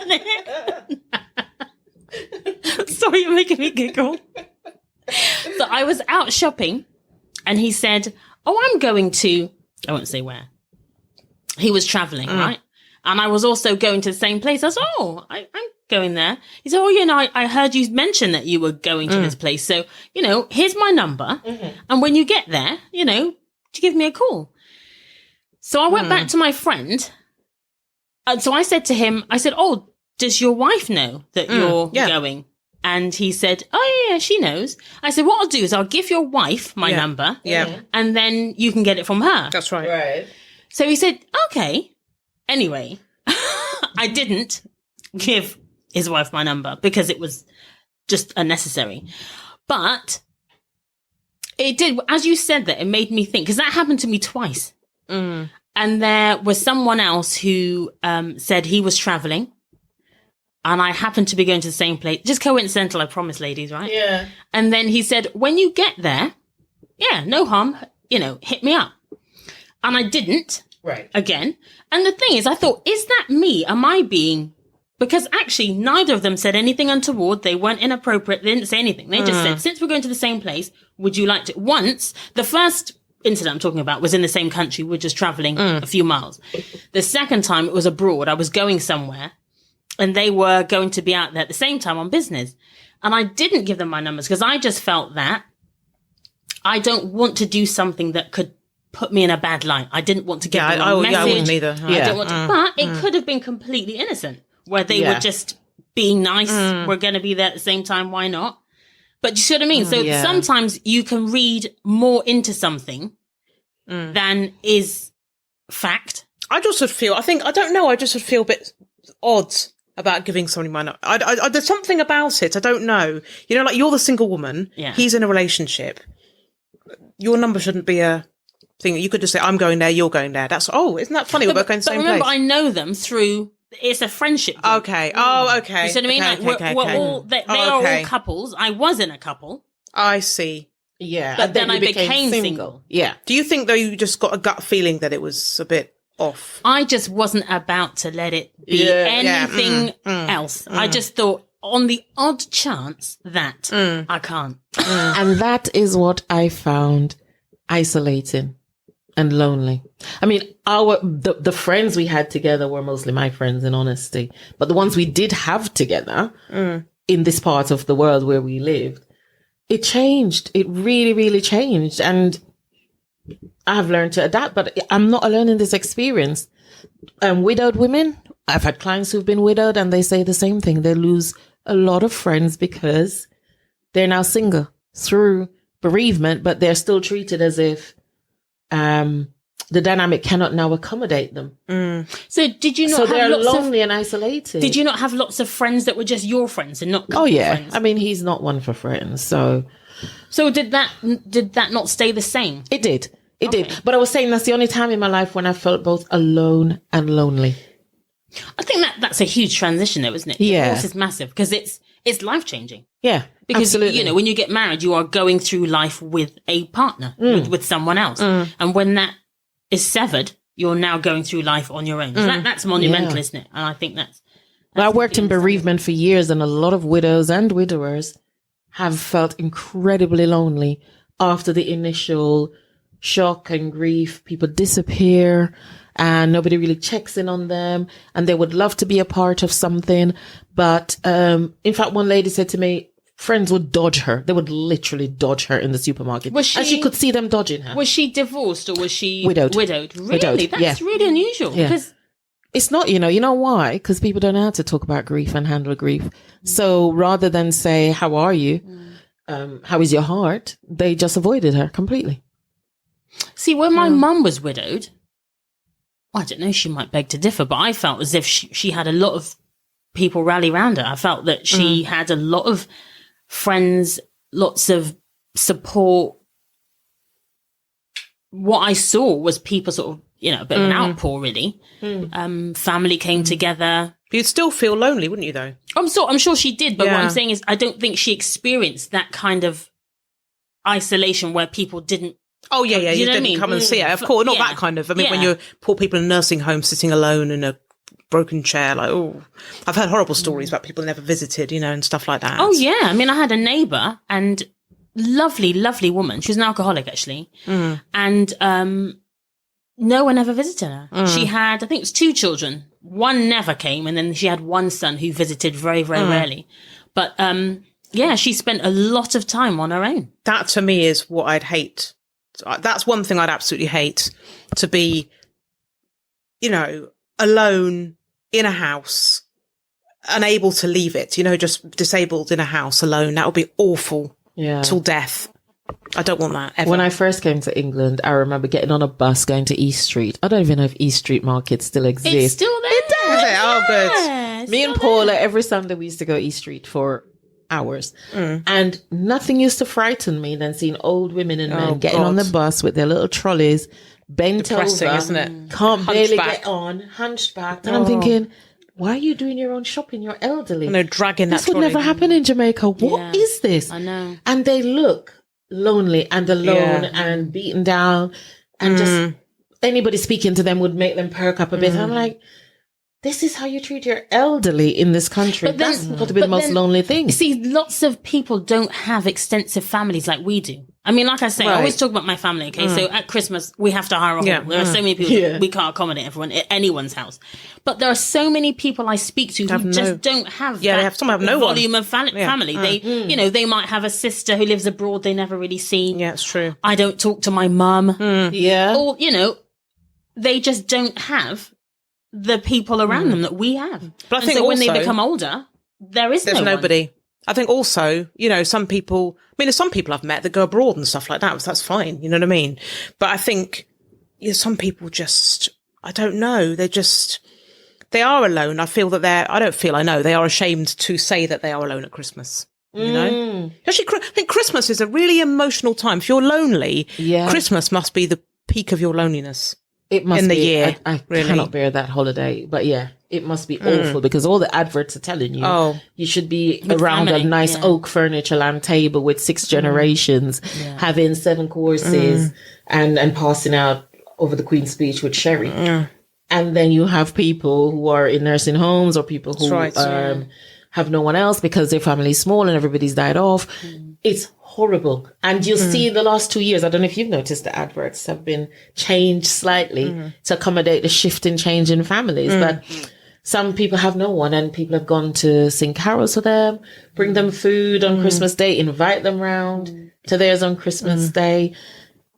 a minute. Sorry, you're making me giggle. So I was out shopping and he said, I'm going to, I won't say where. He was traveling, right? And I was also going to the same place. I said, I'm going there. He said, I heard you mention that you were going to this place. So, here's my number. And when you get there, to give me a call. So I went back to my friend. And so I said to him, does your wife know that you're going? And he said, yeah, she knows. I said, what I'll do is I'll give your wife my number. Yeah. And then you can get it from her. That's right. Right. So he said, okay. Anyway, I didn't give his wife my number because it was just unnecessary. But it did, as you said that, it made me think, because that happened to me twice. And there was someone else who said he was traveling. And I happened to be going to the same place. Just coincidental, I promise, ladies, right? Yeah. And then he said, when you get there, no harm, hit me up. And I didn't. Right. Again. And the thing is, I thought, is that me? Am I being... Because actually, neither of them said anything untoward. They weren't inappropriate. They didn't say anything. They just said, since we're going to the same place, would you like to... Once, the first incident I'm talking about was in the same country. We're just traveling a few miles. The second time, it was abroad. I was going somewhere. And they were going to be out there at the same time on business. And I didn't give them my numbers because I just felt that I don't want to do something that could put me in a bad light. I didn't want to get the wrong message. I wouldn't either. I don't want to, but it could have been completely innocent where they were just being nice. We're going to be there at the same time. Why not? But you see what I mean? So sometimes you can read more into something than is fact. I just would feel, I just would feel a bit odd about giving somebody my number. There's something about it. I don't know. Like you're the single woman. Yeah. He's in a relationship. Your number shouldn't be a thing. You could just say, I'm going there, you're going there. Isn't that funny? We're both going to the same remember, place. I know them through, it's a friendship group. Okay. Oh, okay. You see what I mean? Okay, we're all, they are all couples. I was in a couple. I see. Yeah. But and then I you became single. Yeah. Do you think, though, you just got a gut feeling that it was a bit off? I just wasn't about to let it be anything else. I just thought, on the odd chance that I can't. And that is what I found isolating and lonely. I mean, the friends we had together were mostly my friends, in honesty. But the ones we did have together in this part of the world where we lived, it changed. It really, really changed. And I've learned to adapt, but I'm not alone in this experience. Widowed women, I've had clients who've been widowed and they say the same thing. They lose a lot of friends because they're now single through bereavement, but they're still treated as if the dynamic cannot now accommodate them. So did you not have they're lots lonely and isolated. Did you not have lots of friends that were just your friends and not Oh yeah. friends? I mean, he's not one for friends. So did that not stay the same? it did. It did. But I was saying that's the only time in my life when I felt both alone and lonely. I think that's a huge transition though, isn't it? Yeah. Divorce is massive because it's life changing. Yeah. Because, absolutely. when you get married, you are going through life with a partner, with someone else. And when that is severed, you're now going through life on your own. So that's monumental, isn't it? And I think that's I worked in bereavement for years, and a lot of widows and widowers have felt incredibly lonely after the initial shock and grief, people disappear and nobody really checks in on them, and they would love to be a part of something. But in fact, one lady said to me, friends would dodge her. They would literally dodge her in the supermarket. And she could see them dodging her. Was she divorced or was she widowed? Really? Widowed, That's really unusual. Yeah. Because it's not, you know why? Because people don't know how to talk about grief and handle grief. So rather than say, how are you? How is your heart? They just avoided her completely. See, when my mum was widowed, I don't know, she might beg to differ, but I felt as if she had a lot of people rally around her. I felt that she had a lot of friends, lots of support. What I saw was people sort of, a bit of an outpour, really. Family came together. But you'd still feel lonely, wouldn't you, though? I'm sure she did, but what I'm saying is I don't think she experienced that kind of isolation where people didn't. Oh, yeah, you didn't know what I come mean? and see it. Of course, not that kind of. I mean, when you're poor people in a nursing home sitting alone in a broken chair, like, oh, I've heard horrible stories about people never visited, and stuff like that. Oh, yeah. I mean, I had a neighbour and lovely, lovely woman. She was an alcoholic, actually. And no one ever visited her. She had, I think it was 2 children. One never came, and then she had one son who visited very, very rarely. But, she spent a lot of time on her own. That, to me, is what I'd hate. That's one thing I'd absolutely hate, to be, alone in a house, unable to leave it, just disabled in a house alone. That would be awful. Yeah. Till death. I don't want that ever. When I first came to England, I remember getting on a bus going to East Street. I don't even know if East Street Market still exists. It's still there. Is it? Oh, good. Me and Paula, every Sunday we used to go East Street for hours. And nothing used to frighten me than seeing old women and men getting on the bus with their little trolleys, bent Depressing, over, isn't it? can't barely Hunchback. get on, hunchbacked. And I'm thinking, why are you doing your own shopping? You're elderly. And they're dragging that This would trolley. never happen in Jamaica. What is this? I know. And they look lonely and alone and beaten down, and just anybody speaking to them would make them perk up a bit. I'm like, this is how you treat your elderly in this country. But then- That's got to be the most lonely thing. You see, lots of people don't have extensive families like we do. I mean, like I say, I always talk about my family, okay? So at Christmas, we have to hire a hall. Yeah. There are so many people, we can't accommodate everyone at anyone's house. But there are so many people I speak to who just don't have that some have no one. volume of family. They, they might have a sister who lives abroad they never really seen. Yeah, it's true. I don't talk to my mum. Yeah. Or, they just don't have the people around them that we have. But I think so when they also- become older, there's nobody. I think also, some people, there's some people I've met that go abroad and stuff like that. So that's fine. You know what I mean? But I think some people just, I don't know. They are alone. I know they are ashamed to say that they are alone at Christmas. Actually, I think Christmas is a really emotional time. If you're lonely, Christmas must be the peak of your loneliness. It must in the be. year. I really. cannot bear that holiday. But yeah, it must be awful because all the adverts are telling you you should be around family, a nice oak furniture land table with 6 generations, having 7 courses and passing out over the Queen's Speech with sherry. And then you have people who are in nursing homes or people who have no one else because their family's small and everybody's died off. It's horrible. And you'll see in the last 2 years, I don't know if you've noticed, the adverts have been changed slightly to accommodate the shift and change in families. But some people have no one, and people have gone to sing carols for them, bring them food on Christmas Day, invite them round to theirs on Christmas Day.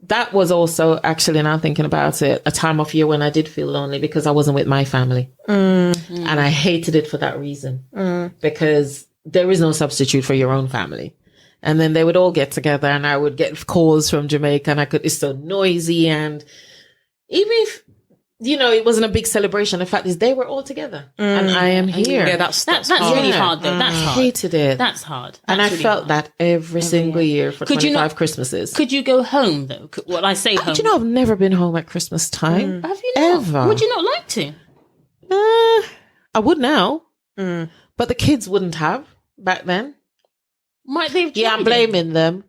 That was also, actually, now thinking about it, a time of year when I did feel lonely because I wasn't with my family. And I hated it for that reason. Because there is no substitute for your own family. And then they would all get together and I would get calls from Jamaica and it's so noisy. And even if, it wasn't a big celebration, the fact is they were all together and I am here. Yeah, that's hard. Really hard though. That's hard. I hated it. That's hard. And I really felt hard. that every single year for 25 Christmases. Could you go home though? Well, I say home. Do you know I've never been home at Christmas time? Have you not? Ever. Would you not like to? I would now. But the kids wouldn't have back then. Might they've tried Yeah, I'm blaming them.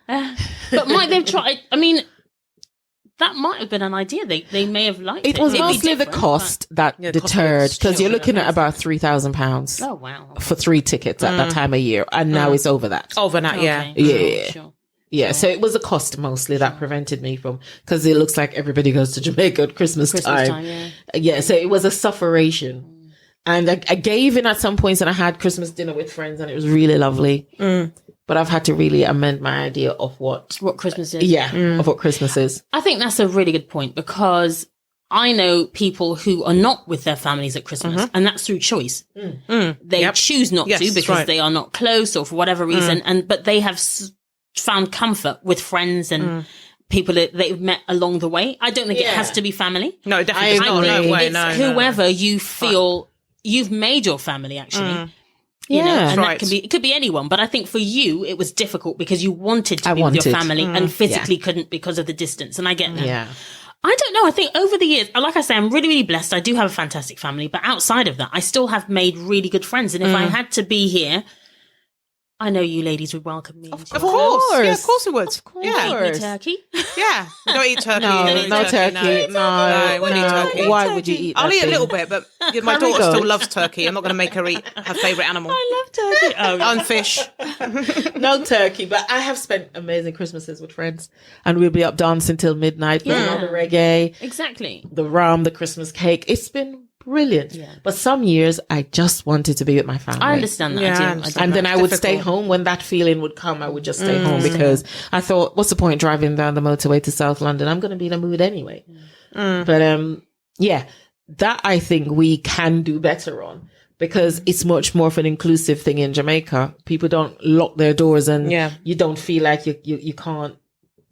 but might they've tried? I mean, that might have been an idea. They may have liked it. It was It'd be mostly the different, cost that the cost deterred, was because you're sure, looking at about £3,000 but- Oh wow. for 3 tickets at that time of year, and now it's over that. Over that, yeah. Okay. Yeah. Sure. Yeah, so it was a cost mostly that prevented me from, because it looks like everybody goes to Jamaica at Christmas time. Yeah, so it was a sufferation. And I gave in at some points, and I had Christmas dinner with friends, and it was really lovely. But I've had to really amend my idea of what Christmas is. Yeah, of what Christmas is. I think that's a really good point, because I know people who are not with their families at Christmas, and that's through choice. They choose not to because they are not close or for whatever reason, but they have found comfort with friends and people that they've met along the way. I don't think it has to be family. No, definitely not. No way. It's whoever you feel you've made your family, actually. You know, and that can be, it could be anyone, but I think for you, it was difficult because you wanted to be with your family and physically couldn't because of the distance. And I get that. Yeah. I don't know. I think over the years, like I say, I'm really, really blessed. I do have a fantastic family, but outside of that, I still have made really good friends. And if I had to be here, I know you ladies would welcome me. Of course. Yeah, of course we would. Of course. Yeah. Eat me turkey. Yeah. Don't eat turkey. No turkey. No, won't eat turkey. Why would you eat that I'll eat a thing? little bit, but my daughter still loves turkey. I'm not going to make her eat her favourite animal. I love turkey. And fish. No turkey, but I have spent amazing Christmases with friends, and we'll be up dancing till midnight. Playing all the reggae, Exactly. the rum, the Christmas cake. It's been brilliant. Yeah. But some years I just wanted to be with my family. I understand that. Yeah, I do. And then I would stay home when that feeling would come. I would just stay home because I thought, what's the point driving down the motorway to South London? I'm going to be in a mood anyway. But yeah, that I think we can do better on, because it's much more of an inclusive thing in Jamaica. People don't lock their doors, and you don't feel like you can't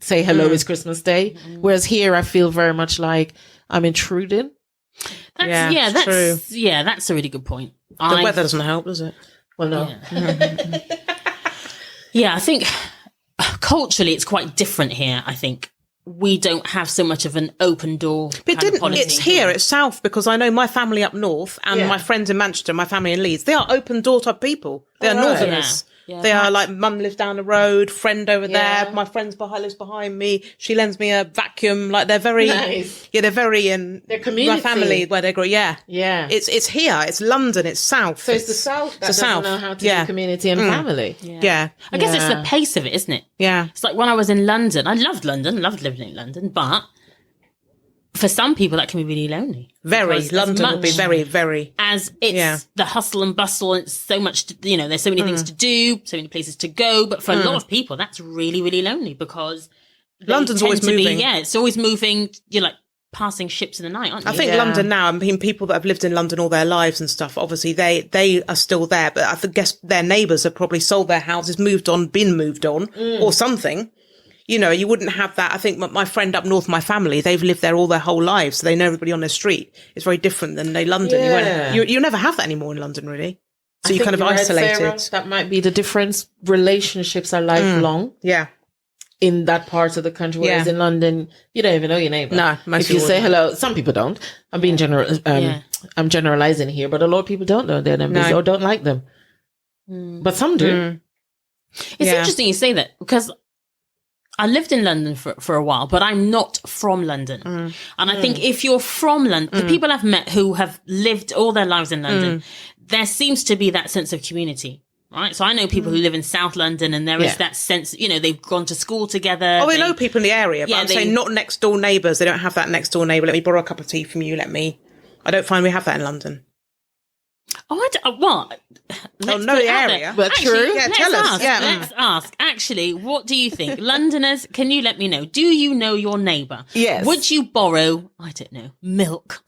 say hello, it's Christmas Day. Whereas here I feel very much like I'm intruding. That's a really good point. The weather doesn't help, does it? Well, no. Yeah, I think culturally it's quite different here. I think we don't have so much of an open door. But it's here, it's south, because I know my family up north and my friends in Manchester, my family in Leeds, they are open door type people. They are northerners. Yeah, they are like, mum lives down the road, friend over there, my friend's lives behind me, she lends me a vacuum. Like, they're very nice. Yeah, they're very in their community, my family where they grow. Yeah. It's here, it's London, it's south. So it's the south that doesn't know how to do community and family. I guess it's the pace of it, isn't it? It's like when I was in London, I loved London, loved living in London, but for some people that can be really lonely. Very. London will be very, very. As it's the hustle and bustle, and it's so much, there's so many things to do, so many places to go. But for a lot of people, that's really, really lonely, because London's always moving. It's always moving. You're like passing ships in the night, aren't you? I think London now, I mean, people that have lived in London all their lives and stuff, obviously they are still there, but I guess their neighbours have probably sold their houses, been moved on, or something. You know, you wouldn't have that. I think my friend up north, my family, they've lived there all their whole lives, so they know everybody on their street. It's very different than London. You never have that anymore in London, really. So you're kind of isolated. Sarah, that might be the difference. Relationships are lifelong. In that part of the country, whereas in London, you don't even know your neighbour. No, if you say hello, some people don't. I'm being I'm generalizing here, but a lot of people don't know their neighbours or don't like them. But some do. It's interesting you say that, because I lived in London for a while, but I'm not from London. And I think if you're from London, the people I've met who have lived all their lives in London, there seems to be that sense of community, right? So I know people who live in South London, and there is that sense, they've gone to school together. Oh, they know people in the area, but I'm saying not next door neighbours. They don't have that next door neighbour. Let me borrow a cup of tea from you. I don't find we have that in London. Oh, what? Let's know the area. But true. Yeah, tell us. Let's ask. Actually, what do you think? Londoners, can you let me know? Do you know your neighbour? Yes. Would you borrow, I don't know, milk?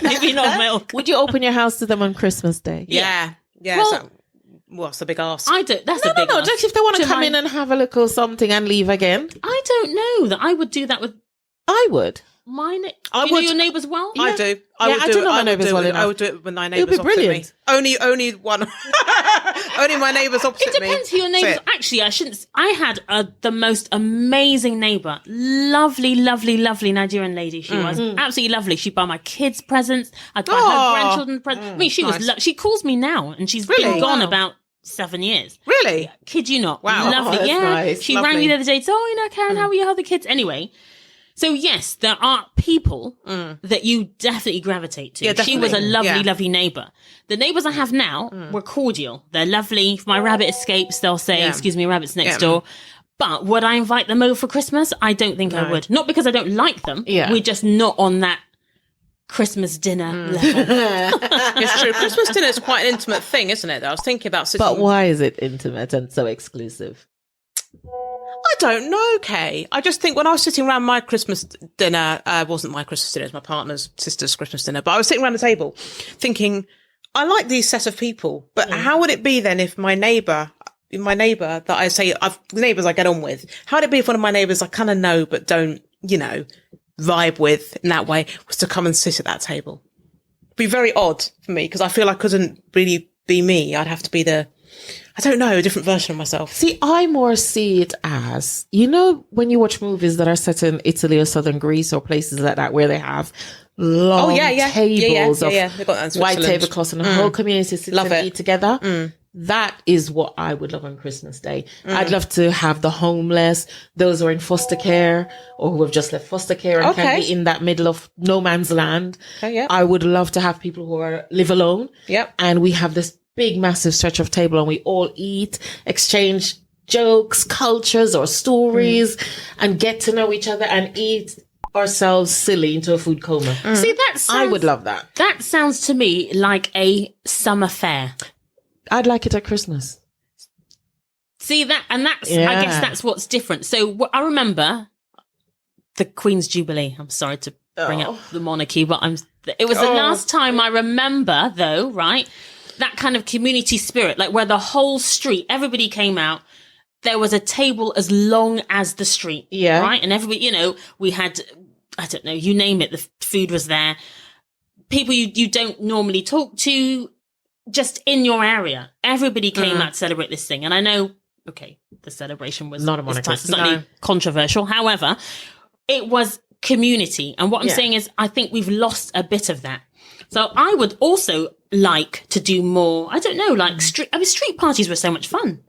Maybe not milk. Would you open your house to them on Christmas Day? Yeah. What's a big ask? I don't. That's a big ask. Just if they want to come in and have a little something and leave again. I don't know that I would do that with. I would. Mine. I would. Know your neighbours well? I do. I do know my neighbours well enough. I would do it with my neighbours opposite brilliant. me. Only one. Only my neighbours opposite me. It depends who your neighbours. Actually, I shouldn't. I had the most amazing neighbour. Lovely, lovely, lovely Nigerian lady. She was absolutely lovely. She'd buy my kids presents. I'd buy her grandchildren presents. I mean, she was. She calls me now, and she's been gone about 7 years. Really? Kid you not. Wow. Lovely. That's nice. She rang me the other day. So, Karen, how are you? How are the kids? Anyway. So yes, there are people that you definitely gravitate to. Yeah, definitely. She was a lovely, lovely neighbour. The neighbours I have now were cordial. They're lovely. If my rabbit escapes, they'll say, excuse me, rabbit's next door. But would I invite them over for Christmas? I don't think I would. Not because I don't like them. Yeah. We're just not on that Christmas dinner level. It's true. Christmas dinner is quite an intimate thing, isn't it? I was thinking about sitting... But why is it intimate and so exclusive? I don't know, Kay. I just think when I was sitting around my Christmas dinner, wasn't my Christmas dinner, it was my partner's sister's Christmas dinner, but I was sitting around the table thinking, I like these set of people, but how would it be then if my neighbour that I say, the neighbours I get on with, how would it be if one of my neighbours I kind of know but don't, vibe with in that way was to come and sit at that table? It'd be very odd for me because I feel I couldn't really be me. I'd have to be a different version of myself. See, I more see it as, when you watch movies that are set in Italy or southern Greece or places like that where they have long tables of They've got that in white Switzerland. tablecloths and the whole community sits Love and it. eat together. That is what I would love on Christmas Day. I'd love to have the homeless, those who are in foster care or who have just left foster care and can be in that middle of no man's land. Okay, yeah. I would love to have people who live alone. Yep. And we have this big, massive stretch of table and we all eat, exchange jokes, cultures or stories and get to know each other and eat ourselves silly into a food coma. See, that sounds, I would love that. That sounds to me like a summer fair. I'd like it at Christmas. See that, and I Yeah. guess that's what's different. So I remember the Queen's Jubilee. I'm sorry to bring up the monarchy, but it was the last time I remember, though, right? That kind of community spirit, like where the whole street, everybody came out. There was a table as long as the street, right? And everybody, we had, I don't know, you name it, the food was there. People you don't normally talk to, just in your area. Everybody came out to celebrate this thing. And I know, the celebration was Not a monarchist. slightly controversial. However, it was community. And what I'm saying is, I think we've lost a bit of that. So I would also like to do more, I don't know, like street parties were so much fun.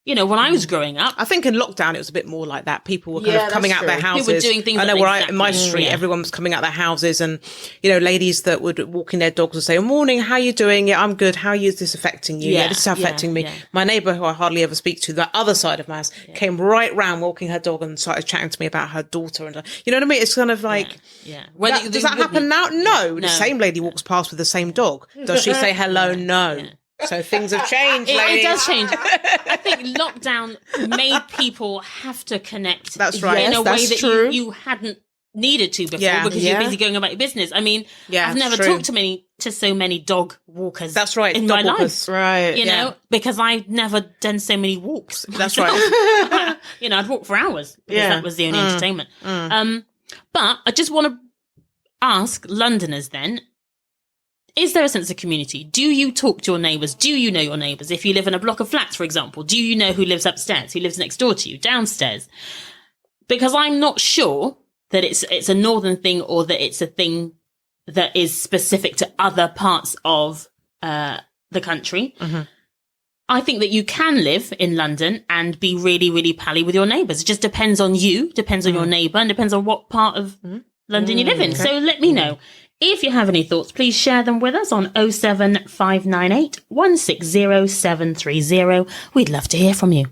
When I was growing up. I think in lockdown it was a bit more like that. People were kind of coming that's out their true. houses. People were doing things I know like where exactly. in my street, everyone was coming out their houses and, ladies that would walking their dogs would say, morning, how you doing? Yeah, I'm good. How is this affecting you? Yeah, this is affecting me. Yeah. My neighbour, who I hardly ever speak to, the other side of my house, came right round walking her dog and started chatting to me about her daughter. And you know what I mean? It's kind of like, does that happen now? No. The same lady walks past with the same dog. Does she say hello? No. So things have changed, ladies. It does change. I think lockdown made people have to connect That's right. in a way That's that true. you hadn't needed to before because Yeah. you're busy going about your business. I mean, Yeah, I've never true. talked to so many dog walkers. That's right. In dog my walkers. life, Right. you know, because I've never done so many walks. That's right. I'd walk for hours because Yeah. that was the only entertainment. But I just want to ask Londoners then, is there a sense of community? Do you talk to your neighbours? Do you know your neighbours? If you live in a block of flats, for example, do you know who lives upstairs, who lives next door to you, downstairs? Because I'm not sure that it's a northern thing or that it's a thing that is specific to other parts of the country. Mm-hmm. I think that you can live in London and be really, really pally with your neighbours. It just depends on you, depends on your neighbour, and depends on what part of London you live in. So let me know. If you have any thoughts, please share them with us on 07598 160 730. We'd love to hear from you.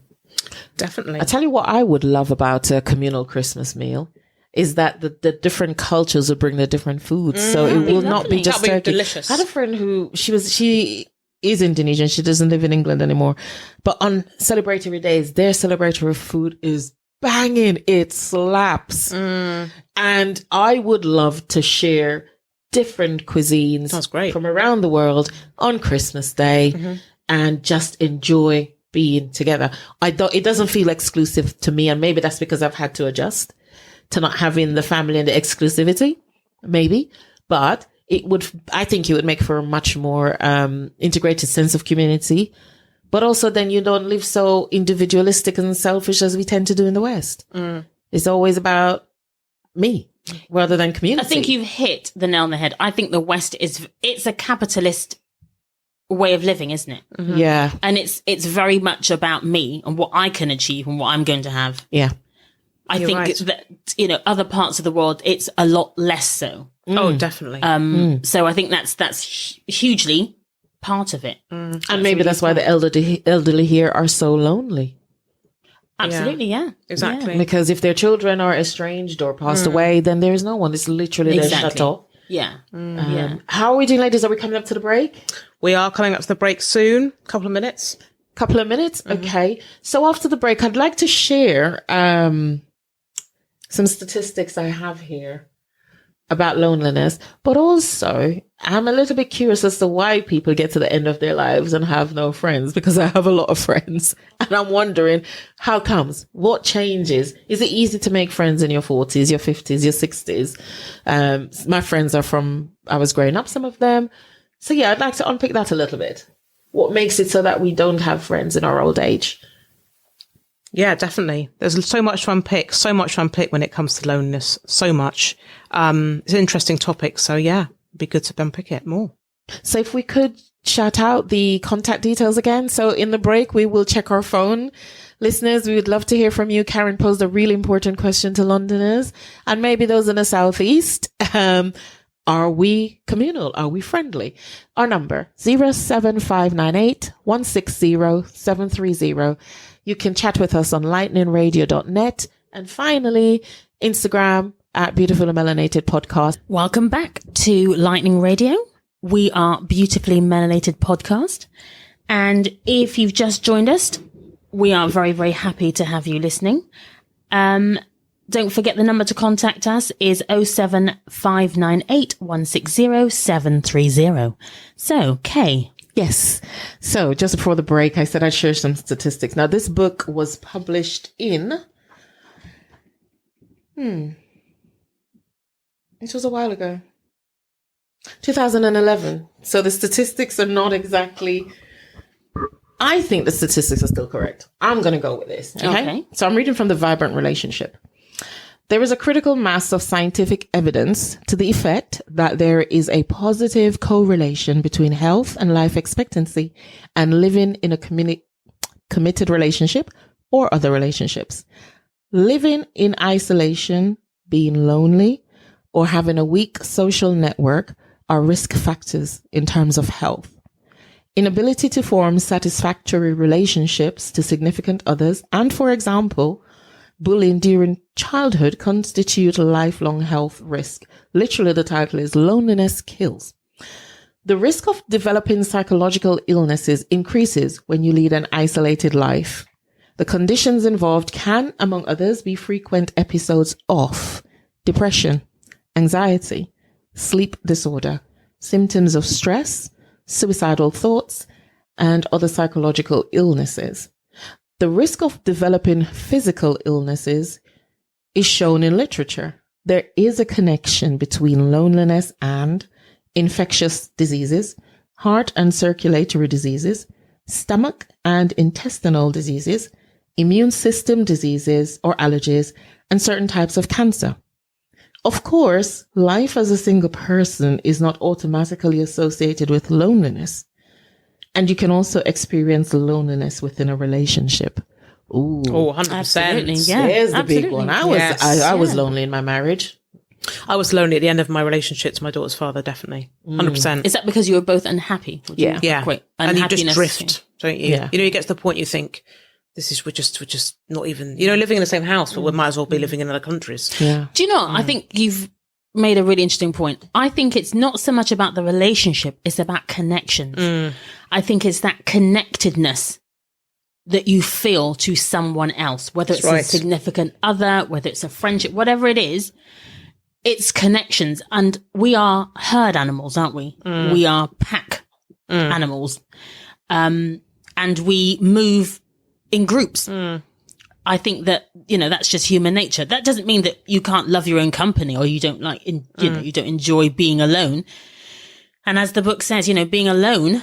Definitely. I tell you what I would love about a communal Christmas meal is that the different cultures will bring their different foods. So it will not be lovely. just That'd be turkey. delicious. I had a friend who she is Indonesian. She doesn't live in England anymore. But on celebratory days, their celebratory food is banging. It slaps. And I would love to share different cuisines Sounds great. from around the world on Christmas Day and just enjoy being together. It doesn't feel exclusive to me, and maybe that's because I've had to adjust to not having the family and the exclusivity, maybe. But I think it would make for a much more integrated sense of community. But also then you don't live so individualistic and selfish as we tend to do in the West. It's always about me rather than community. I think you've hit the nail on the head. I think the West it's a capitalist way of living, isn't it? Yeah. And it's very much about me and what I can achieve and what I'm going to have. Yeah. I You're think right. that, other parts of the world, it's a lot less so. Oh, definitely. So I think that's hugely part of it. And maybe that's why the elderly here are so lonely. Absolutely, yeah. Exactly. Because if their children are estranged or passed away, then there's no one. It's literally they're shut off. Yeah. Yeah. How are we doing, ladies? Are we coming up to the break? We are coming up to the break soon. Couple of minutes. Couple of minutes? Okay. So after the break, I'd like to share some statistics I have here about loneliness, but also I'm a little bit curious as to why people get to the end of their lives and have no friends, because I have a lot of friends and I'm wondering how comes, what changes? Is it easy to make friends in your 40s, your 50s, your 60s? My friends are from, I was growing up, some of them. So yeah, I'd like to unpick that a little bit. What makes it so that we don't have friends in our old age? Yeah, definitely. There's so much to unpick when it comes to loneliness. So much. It's an interesting topic. So yeah, it'd be good to unpick it more. So if we could shout out the contact details again. So in the break, we will check our phone. Listeners, we would love to hear from you. Karen posed a really important question to Londoners and maybe those in the Southeast. Are we communal? Are we friendly? Our number, 07598 160 730. You can chat with us on lightningradio.net. And finally, Instagram at Beautiful and Melanated Podcast. Welcome back to Lightning Radio. We are Beautifully Melanated Podcast. And if you've just joined us, we are very, very happy to have you listening. Don't forget the number to contact us is 07598 160 730. So, Kay. Yes. So just before the break, I said I'd share some statistics. Now, this book was published in, it was a while ago, 2011. So the statistics are not exactly, I think the statistics are still correct. I'm going to go with this. Okay. So I'm reading from The Vibrant Relationship. There is a critical mass of scientific evidence to the effect that there is a positive correlation between health and life expectancy and living in a committed relationship or other relationships. Living in isolation, being lonely, or having a weak social network are risk factors in terms of health. Inability to form satisfactory relationships to significant others and, for example, bullying during childhood constitute a lifelong health risk. Literally, the title is Loneliness Kills. The risk of developing psychological illnesses increases when you lead an isolated life. The conditions involved can, among others, be frequent episodes of depression, anxiety, sleep disorder, symptoms of stress, suicidal thoughts, and other psychological illnesses. The risk of developing physical illnesses is shown in literature. There is a connection between loneliness and infectious diseases, heart and circulatory diseases, stomach and intestinal diseases, immune system diseases or allergies, and certain types of cancer. Of course, life as a single person is not automatically associated with loneliness. And you can also experience loneliness within a relationship. Ooh. Oh, 100%. Absolutely, yeah. There's the big one. I was lonely in my marriage. I was lonely at the end of my relationship to my daughter's father, definitely. 100%. Is that because you were both unhappy? Yeah. Yeah. Great. And you just drift, don't you? Yeah. You know, you get to the point you think, we're just not even, living in the same house, but we might as well be living in other countries. Yeah. Do you know, I think you've made a really interesting point. I think it's not so much about the relationship, it's about connections. I think it's that connectedness that you feel to someone else, whether it's a significant other, whether it's a friendship, whatever it is, it's connections. And we are herd animals, aren't we? We are pack animals. And we move in groups. I think that, that's just human nature. That doesn't mean that you can't love your own company or you don't you don't enjoy being alone. And as the book says, being alone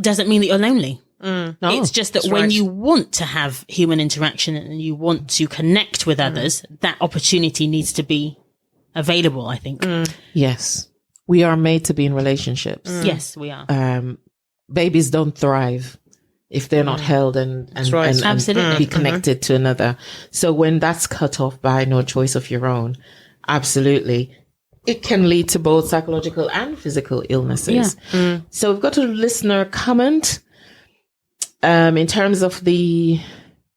doesn't mean that you're lonely. No, it's just that when you want to have human interaction and you want to connect with others, that opportunity needs to be available, I think. Yes. We are made to be in relationships. Yes, we are. Babies don't thrive if they're not held and Absolutely. be connected to another. So when that's cut off by no choice of your own, absolutely, it can lead to both psychological and physical illnesses. Yeah. So we've got a listener comment in terms of the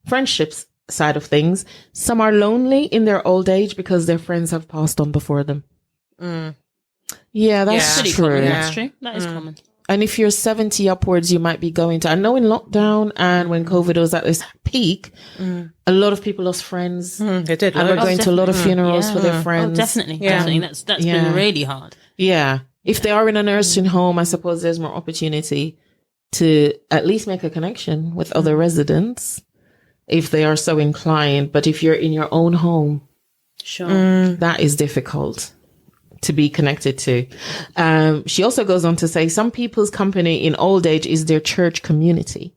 friendships side of things. Some are lonely in their old age because their friends have passed on before them. Yeah, that's Pretty true. common. Yeah. That's true. That is common. And if you're 70 upwards, you might be going to, I know in lockdown and when COVID was at its peak, a lot of people lost friends. They did. And we're loads. going to a lot of funerals for their friends. Oh, definitely. Yeah. Definitely. That's Yeah. been really hard. Yeah. If they are in a nursing home, I suppose there's more opportunity to at least make a connection with other residents if they are so inclined. But if you're in your own home, Sure. that is difficult to be connected to. She also goes on to say some people's company in old age is their church community.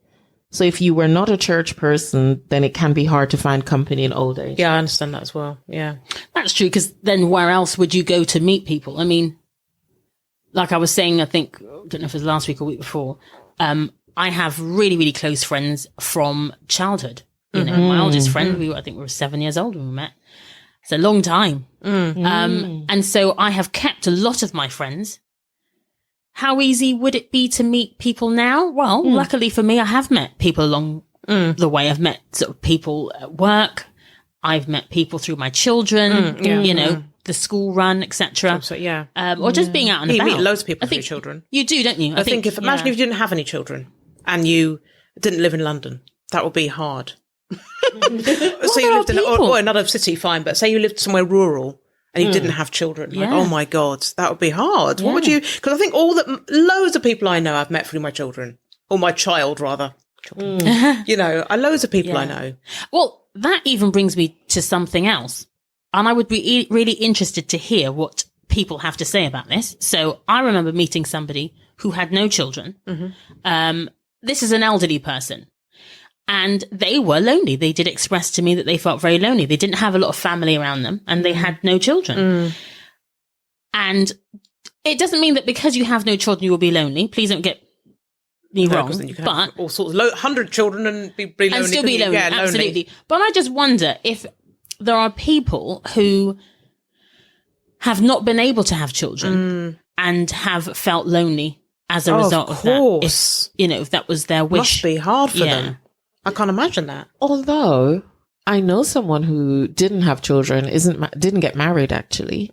So if you were not a church person, then it can be hard to find company in old age. Yeah, I understand that as well. Yeah. That's true, because then where else would you go to meet people? I mean, like I was saying, I think, I don't know if it was last week or week before, I have really, really close friends from childhood. You know, my oldest friend, I think we were 7 years old when we met. It's a long time. And so I have kept a lot of my friends. How easy would it be to meet people now? Well, luckily for me, I have met people along the way. I've met sort of people at work. I've met people through my children, you know, the school run, etc. So, yeah. Or just being out and You about. meet loads of people I through think children. You do, don't you? I think imagine if you didn't have any children and you didn't live in London, that would be hard. Say you lived in or another city, fine, but say you lived somewhere rural and you didn't have children. Like, oh my God, that would be hard. What would you, because I think loads of people I know I've met through my children, or my child rather. You know, loads of people I know. Well, that even brings me to something else. And I would be really interested to hear what people have to say about this. So I remember meeting somebody who had no children. This is an elderly person. And they were lonely. They did express to me that they felt very lonely. They didn't have a lot of family around them and they had no children. And it doesn't mean that because you have no children, you will be lonely. Please don't get me wrong. Then you can but have all sorts of 100 children and be lonely. and still be lonely. Yeah, Absolutely. But I just wonder if there are people who have not been able to have children and have felt lonely as a result of that. If, you know, if that was their wish. Must be hard for them. I can't imagine that. Although I know someone who didn't have children, didn't get married actually.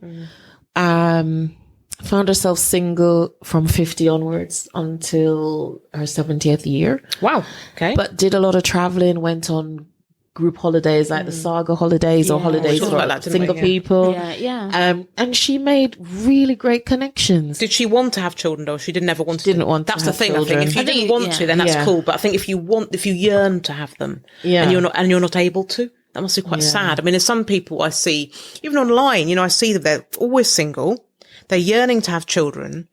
Found herself single from 50 onwards until her 70th year. Wow. Okay. But did a lot of traveling, went on group holidays like the Saga holidays or holidays Talked for about that, didn't we? single Yeah. people. Yeah. And she made really great connections. Did she want to have children, or she didn't want to? Didn't want to That's have the thing. children. I think if you I think didn't want to, then that's Yeah. cool. But I think if you yearn to have them, and you're not able to, that must be quite sad. I mean, there's some people I see, even online, you know, I see that they're always single, they're yearning to have children,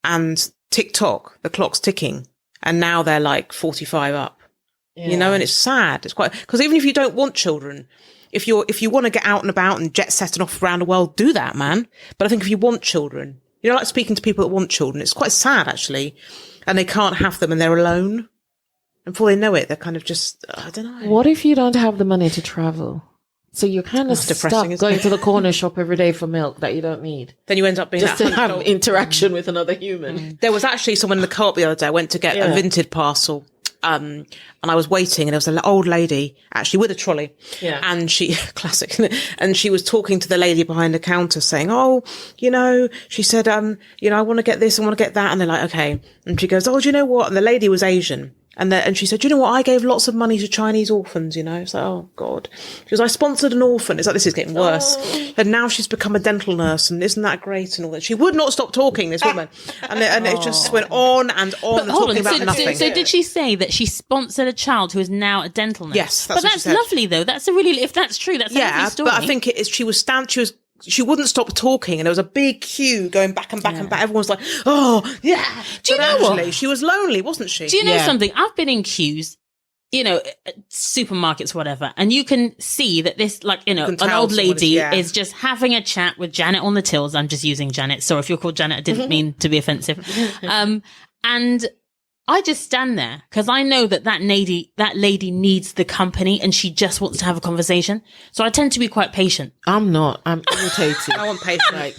and TikTok, the clock's ticking, and now they're like 45 up. You know, and it's sad. It's quite, because even if you don't want children, if you want to get out and about and jet setting off around the world, do that, man. But I think if you want children, you know, like speaking to people that want children, it's quite sad actually, and they can't have them and they're alone. And before they know it, they're kind of just, I don't know. What if you don't have the money to travel? So you're kind of That's depressing, stuck isn't going it? to the corner shop every day for milk that you don't need. Then you end up being Just that to have $100. interaction with another human. There was actually someone in the co-op the other day. I went to get a vintage parcel. And I was waiting, and there was an old lady actually with a trolley. Yeah. And she, classic, isn't it? And she was talking to the lady behind the counter saying, oh, you know, she said, you know, I want to get this, I want to get that. And they're like, okay. And she goes, oh, do you know what? And the lady was Asian. And she said, you know what? I gave lots of money to Chinese orphans, you know. It's like, oh God. She goes, I sponsored an orphan. It's like, this is getting worse. And now she's become a dental nurse, and isn't that great and all that. She would not stop talking, this woman. And it just went on and on and Hold talking on. about nothing. So did she say that she sponsored a child who is now a dental nurse? Yes, but that's what she that's said. lovely though. That's a really, if that's true, that's a lovely story. but I think she wouldn't stop talking, and there was a big queue going back and back and back. Everyone was like, oh, yeah. Do you But know actually, what? she was lonely, wasn't she? Do you know Yeah. something? I've been in queues, you know, at supermarkets, whatever, and you can see that this, like, you know, can an tell old someone is- lady yeah. is just having a chat with Janet on the tills. I'm just using Janet. Sorry if you're called Janet. I didn't mean to be offensive. And I just stand there because I know that lady needs the company and she just wants to have a conversation. So I tend to be quite patient. I'm not. I'm irritated. I want patience. Like,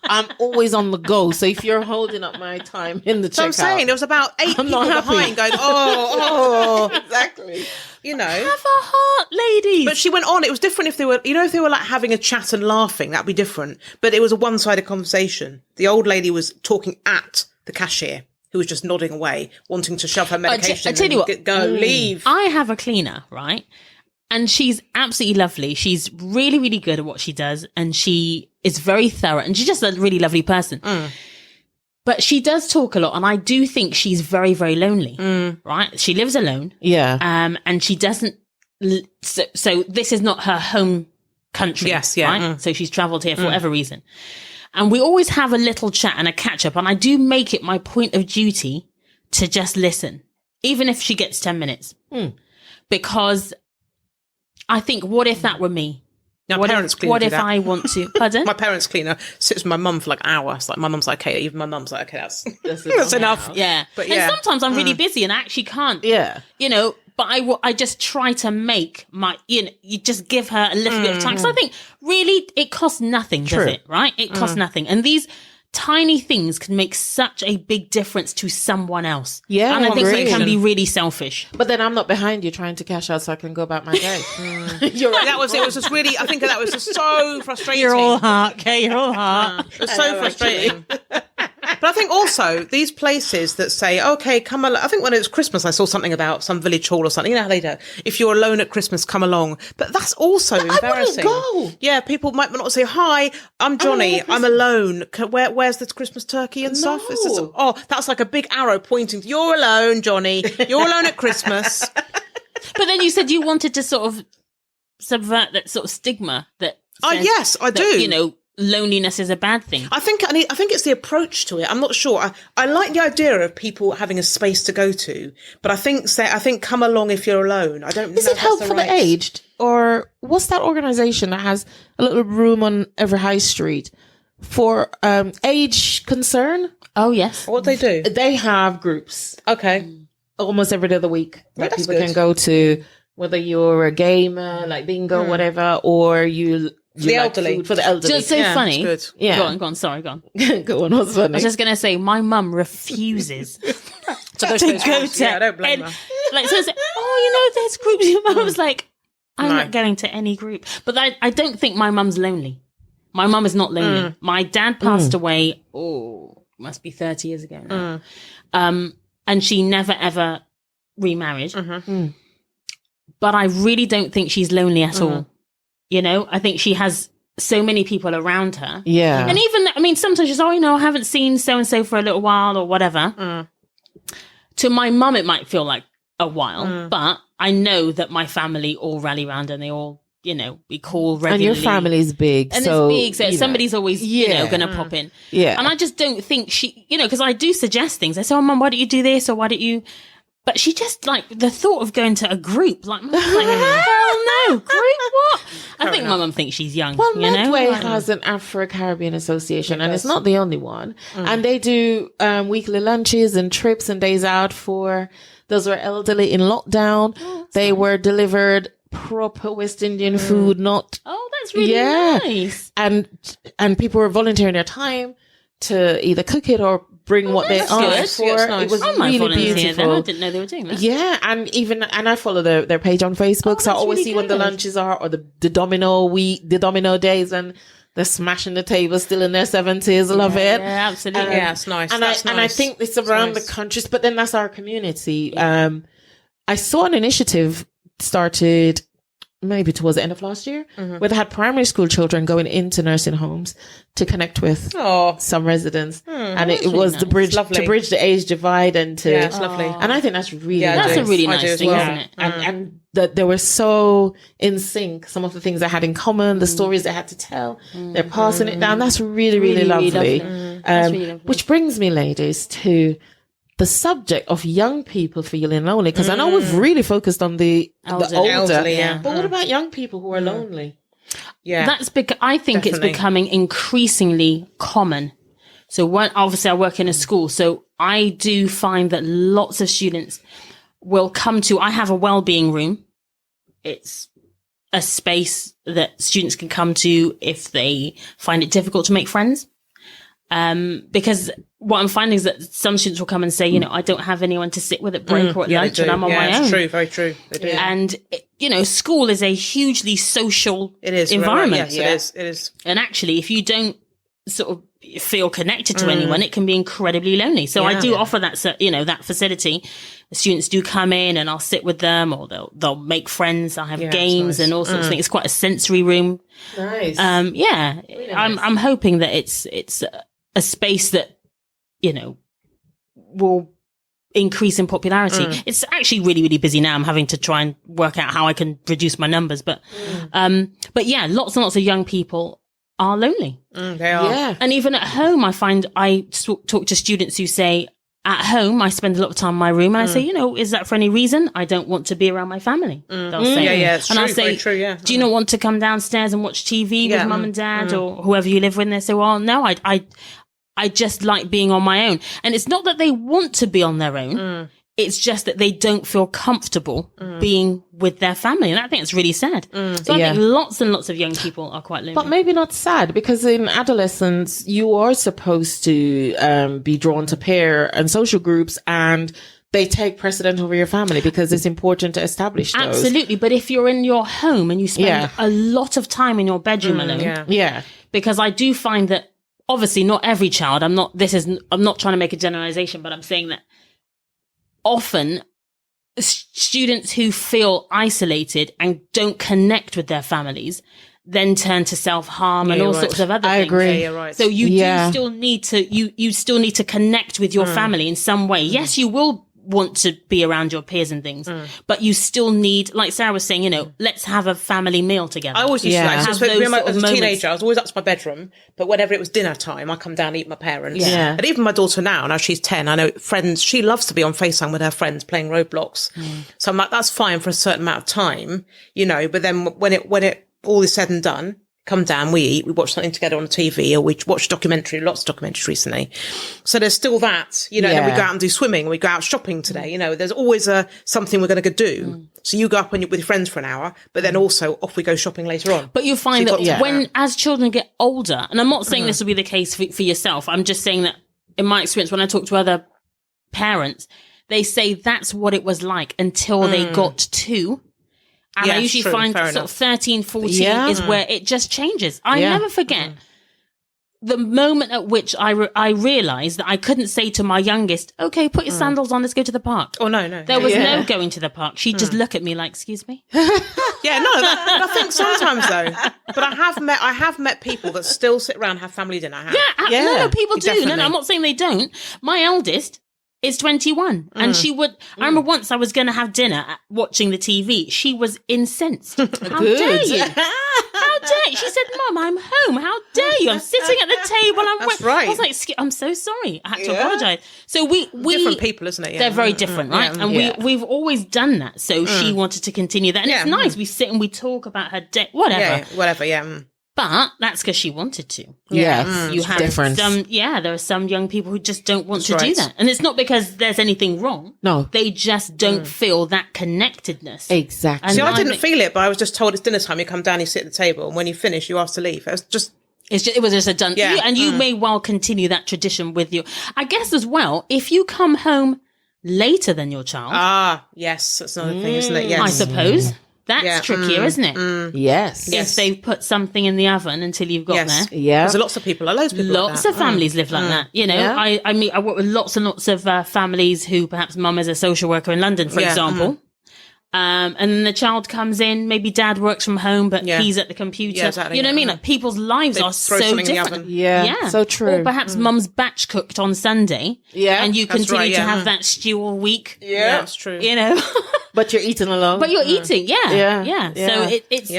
I'm always on the go. So if you're holding up my time in the checkout, So I'm saying there was about 8 I'm people not happy. behind going, oh, exactly. you know. Have a heart, ladies. But she went on. It was different if they were, if they were like having a chat and laughing, that'd be different. But it was a one-sided conversation. The old lady was talking at the cashier, who was just nodding away, wanting to shove her medication. I tell you what, leave. I have a cleaner, right? And she's absolutely lovely. She's really, really good at what she does. And she is very thorough. And she's just a really lovely person. But she does talk a lot. And I do think she's very, very lonely, right? She lives alone. Yeah. And she doesn't. So this is not her home country. Yes, yeah. Right? So she's traveled here for whatever reason. And we always have a little chat and a catch up. And I do make it my point of duty to just listen, even if she gets 10 minutes. Because I think, what if that were me? Now, What parents if, cleaner what do if that. I want to? Pardon? My parents' cleaner sits with my mum for like an hour. It's like my mum's like, okay, even my mum's like, okay, that's That's enough. Yeah. But And yeah. sometimes I'm really busy and I actually can't. Yeah. You know, but I just try to make you just give her a little bit of time. Because I think really it costs nothing, True. does it? Right? It costs nothing. And these tiny things can make such a big difference to someone else. Yeah, And I think agree. they can be really selfish. But then I'm not behind you trying to cash out so I can go about my day. You're right. That was it. Was just really. I think that was just so frustrating. You're all heart, okay? You're all heart. It was so frustrating. But I think also these places that say, okay, come along. I think when it was Christmas, I saw something about some village hall or something. You know how they do. If you're alone at Christmas, come along. But that's also embarrassing. go. Yeah, people might not say, hi, I'm Johnny. I'm alone. Where's this Christmas turkey and stuff? It's just, No. that's like a big arrow pointing to, you're alone, Johnny. You're alone at Christmas. But then you said you wanted to sort of subvert that sort of stigma that. says Yes, I that, do. You know, loneliness is a bad thing. I think it's the approach to it. I'm not sure. I like the idea of people having a space to go to, but I think come along if you're alone. I don't. Is know it if Help that's for the Aged? Or what's that organization that has a little room on every high street for age concern? Oh, yes. What they do? They have groups Okay. almost every day of the week that that's people good. can go to, whether you're a gamer, like bingo, whatever, or you the like elderly. food for the elderly. Just so Yeah, funny. it's good. Yeah. Go on. Sorry, go on. Go on, what's I funny? was just going to say, my mum refuses So those to things- go to. Yeah, I don't blame her. Like, so it's like, there's groups. Your mum was like, I'm No. not going to any group. But I don't think my mum's lonely. My mum is not lonely. My dad passed away, must be 30 years ago now. And she never, ever remarried. But I really don't think she's lonely at all. You know, I think she has so many people around her. Yeah. And even, I mean, sometimes she's, I haven't seen so-and-so for a little while or whatever. To my mum, it might feel like a while, but I know that my family all rally around and they all, we call regularly. And your family's big. And so, it's big, so you know. somebody's always, going to pop in. Yeah. And I just don't think she, because I do suggest things. I say, Mum, why don't you do this? Or why don't you... But she just, like, the thought of going to a group, like, hell no, group what? I think my mum thinks she's young, Well, you know? Medway Like, has an Afro-Caribbean association, and it's not the only one. And they do weekly lunches and trips and days out for those who are elderly in lockdown. They were delivered proper West Indian food, not Oh, that's really nice. and people were volunteering their time to either cook it or bring what they that's asked good. for. Yeah, it's nice. It was I might really volunteer beautiful. then. I didn't know they were doing that. Yeah, and I follow their page on Facebook, so I that's always really see when the good. lunches are, or the domino days, and they're smashing the table, still in their 70s. Love it. Yeah, absolutely. Yeah, it's nice. And That's I nice. think it's around nice. the country, but then that's our community. I saw an initiative started maybe towards the end of last year, where they had primary school children going into nursing homes to connect with Oh, some residents, and it really was nice. the bridge Lovely. to bridge the age divide, and to yeah, it's lovely. and I think that's really Yeah, That's nice. a really I do nice as thing, well. isn't it? and that they were so in sync. Some of the things they had in common, the stories they had to tell, they're passing it down. That's really, really, Really, really lovely. lovely. That's really lovely. Which brings me, ladies, to the subject of young people feeling lonely, because I know we've really focused on the older. Elderly, yeah. But what about young people who are lonely? Yeah. That's I think Definitely. it's becoming increasingly common. So obviously I work in a school, so I do find that lots of students will come to, I have a well-being room. It's a space that students can come to if they find it difficult to make friends. Because what I'm finding is that some students will come and say, I don't have anyone to sit with at break or at lunch, and I'm on my own. It's true, very true. They do. And school is a hugely social environment. Yes, it is. And actually, if you don't sort of feel connected to anyone, it can be incredibly lonely. So I do offer that, that facility. The students do come in, and I'll sit with them, or they'll make friends. I have games and all sorts of things. It's quite a sensory room. Nice. Really nice. I'm hoping that it's a space that will increase in popularity. It's actually really, really busy now. I'm having to try and work out how I can reduce my numbers, but yeah, lots and lots of young people are lonely. They are. Yeah. And even at home, I find I talk to students who say, at home, I spend a lot of time in my room, and I say, is that for any reason? I don't want to be around my family. They'll say, it's and true, I'll say, very true, yeah. do you not want to come downstairs and watch TV with mum and dad or whoever you live with? And they say, well, no, I just like being on my own. And it's not that they want to be on their own. It's just that they don't feel comfortable being with their family. And I think it's really sad. So I think lots and lots of young people are quite lonely. But maybe not sad, because in adolescence, you are supposed to be drawn to peer and social groups, and they take precedent over your family because it's important to establish those. Absolutely. But if you're in your home and you spend a lot of time in your bedroom alone, because I do find that obviously not every child, I'm not trying to make a generalization, but I'm saying that often students who feel isolated and don't connect with their families then turn to self-harm and all sorts of other things. I agree. Yeah, you're right. So you do still need to, you still need to connect with your family in some way. Yes, you will want to be around your peers and things, but you still need, like Sarah was saying, let's have a family meal together. I always used to that. Have So those sort of as a moments. teenager, I was always up to my bedroom, but whenever it was dinner time, I come down and eat with my parents. Yeah. And even my daughter now she's 10, I know friends, she loves to be on FaceTime with her friends playing Roblox. So I'm like, that's fine for a certain amount of time, but then when it all is said and done, come down, we eat, we watch something together on the TV, or we watch documentary, lots of documentaries recently. So there's still that, and then we go out and do swimming, we go out shopping today, there's always something we're going to go do. So you go up with your friends for an hour, but then also off we go shopping later on. But you find that when, as children get older, and I'm not saying this will be the case for yourself, I'm just saying that in my experience, when I talk to other parents, they say that's what it was like until they got to. And I usually find sort of 13, 14 is where it just changes. I never forget the moment at which I realized that I couldn't say to my youngest, okay, put your sandals on, let's go to the park. Oh, no. There was no going to the park. She'd just look at me like, excuse me? I think sometimes though, but I have met people that still sit around and have family dinner. No, people do. Definitely. No, I'm not saying they don't. My eldest is 21, and she would, I remember once I was going to have dinner watching the TV. She was incensed. How dare you? How dare you? She said, Mum, I'm home. How dare you? I'm sitting at the table. That's right. I was like, I'm so sorry. I had to apologize. So we different people, isn't it? Yeah. They're very different, right? And we've always done that. So she wanted to continue that. And it's nice. We sit and we talk about her day, whatever. But that's because she wanted to. Yes, you have different. there are some young people who just don't want to do that. And it's not because there's anything wrong. No. They just don't feel that connectedness. Exactly. And See, I didn't feel it, but I was just told it's dinner time. You come down, you sit at the table, and when you finish, you ask to leave. It was just... It was just a done. Yeah. And you may well continue that tradition with you. I guess as well, if you come home later than your child. Ah, yes. That's another thing, isn't it? Yes. I suppose. That's trickier, isn't it? Yes. If they've put something in the oven until you've got there. Yeah. There's lots of people, loads of people Lots of families live like that. I work with lots and lots of families who perhaps mum is a social worker in London, for example. And then the child comes in, maybe dad works from home, but he's at the computer. Yeah, exactly, you know what I mean? Like people's lives are throw so something in the different. oven. Yeah, so true. Or perhaps mum's batch cooked on Sunday. Yeah, and you that's continue right, to have that stew all week. Yeah, that's true. But you're eating along. But you're eating, So it's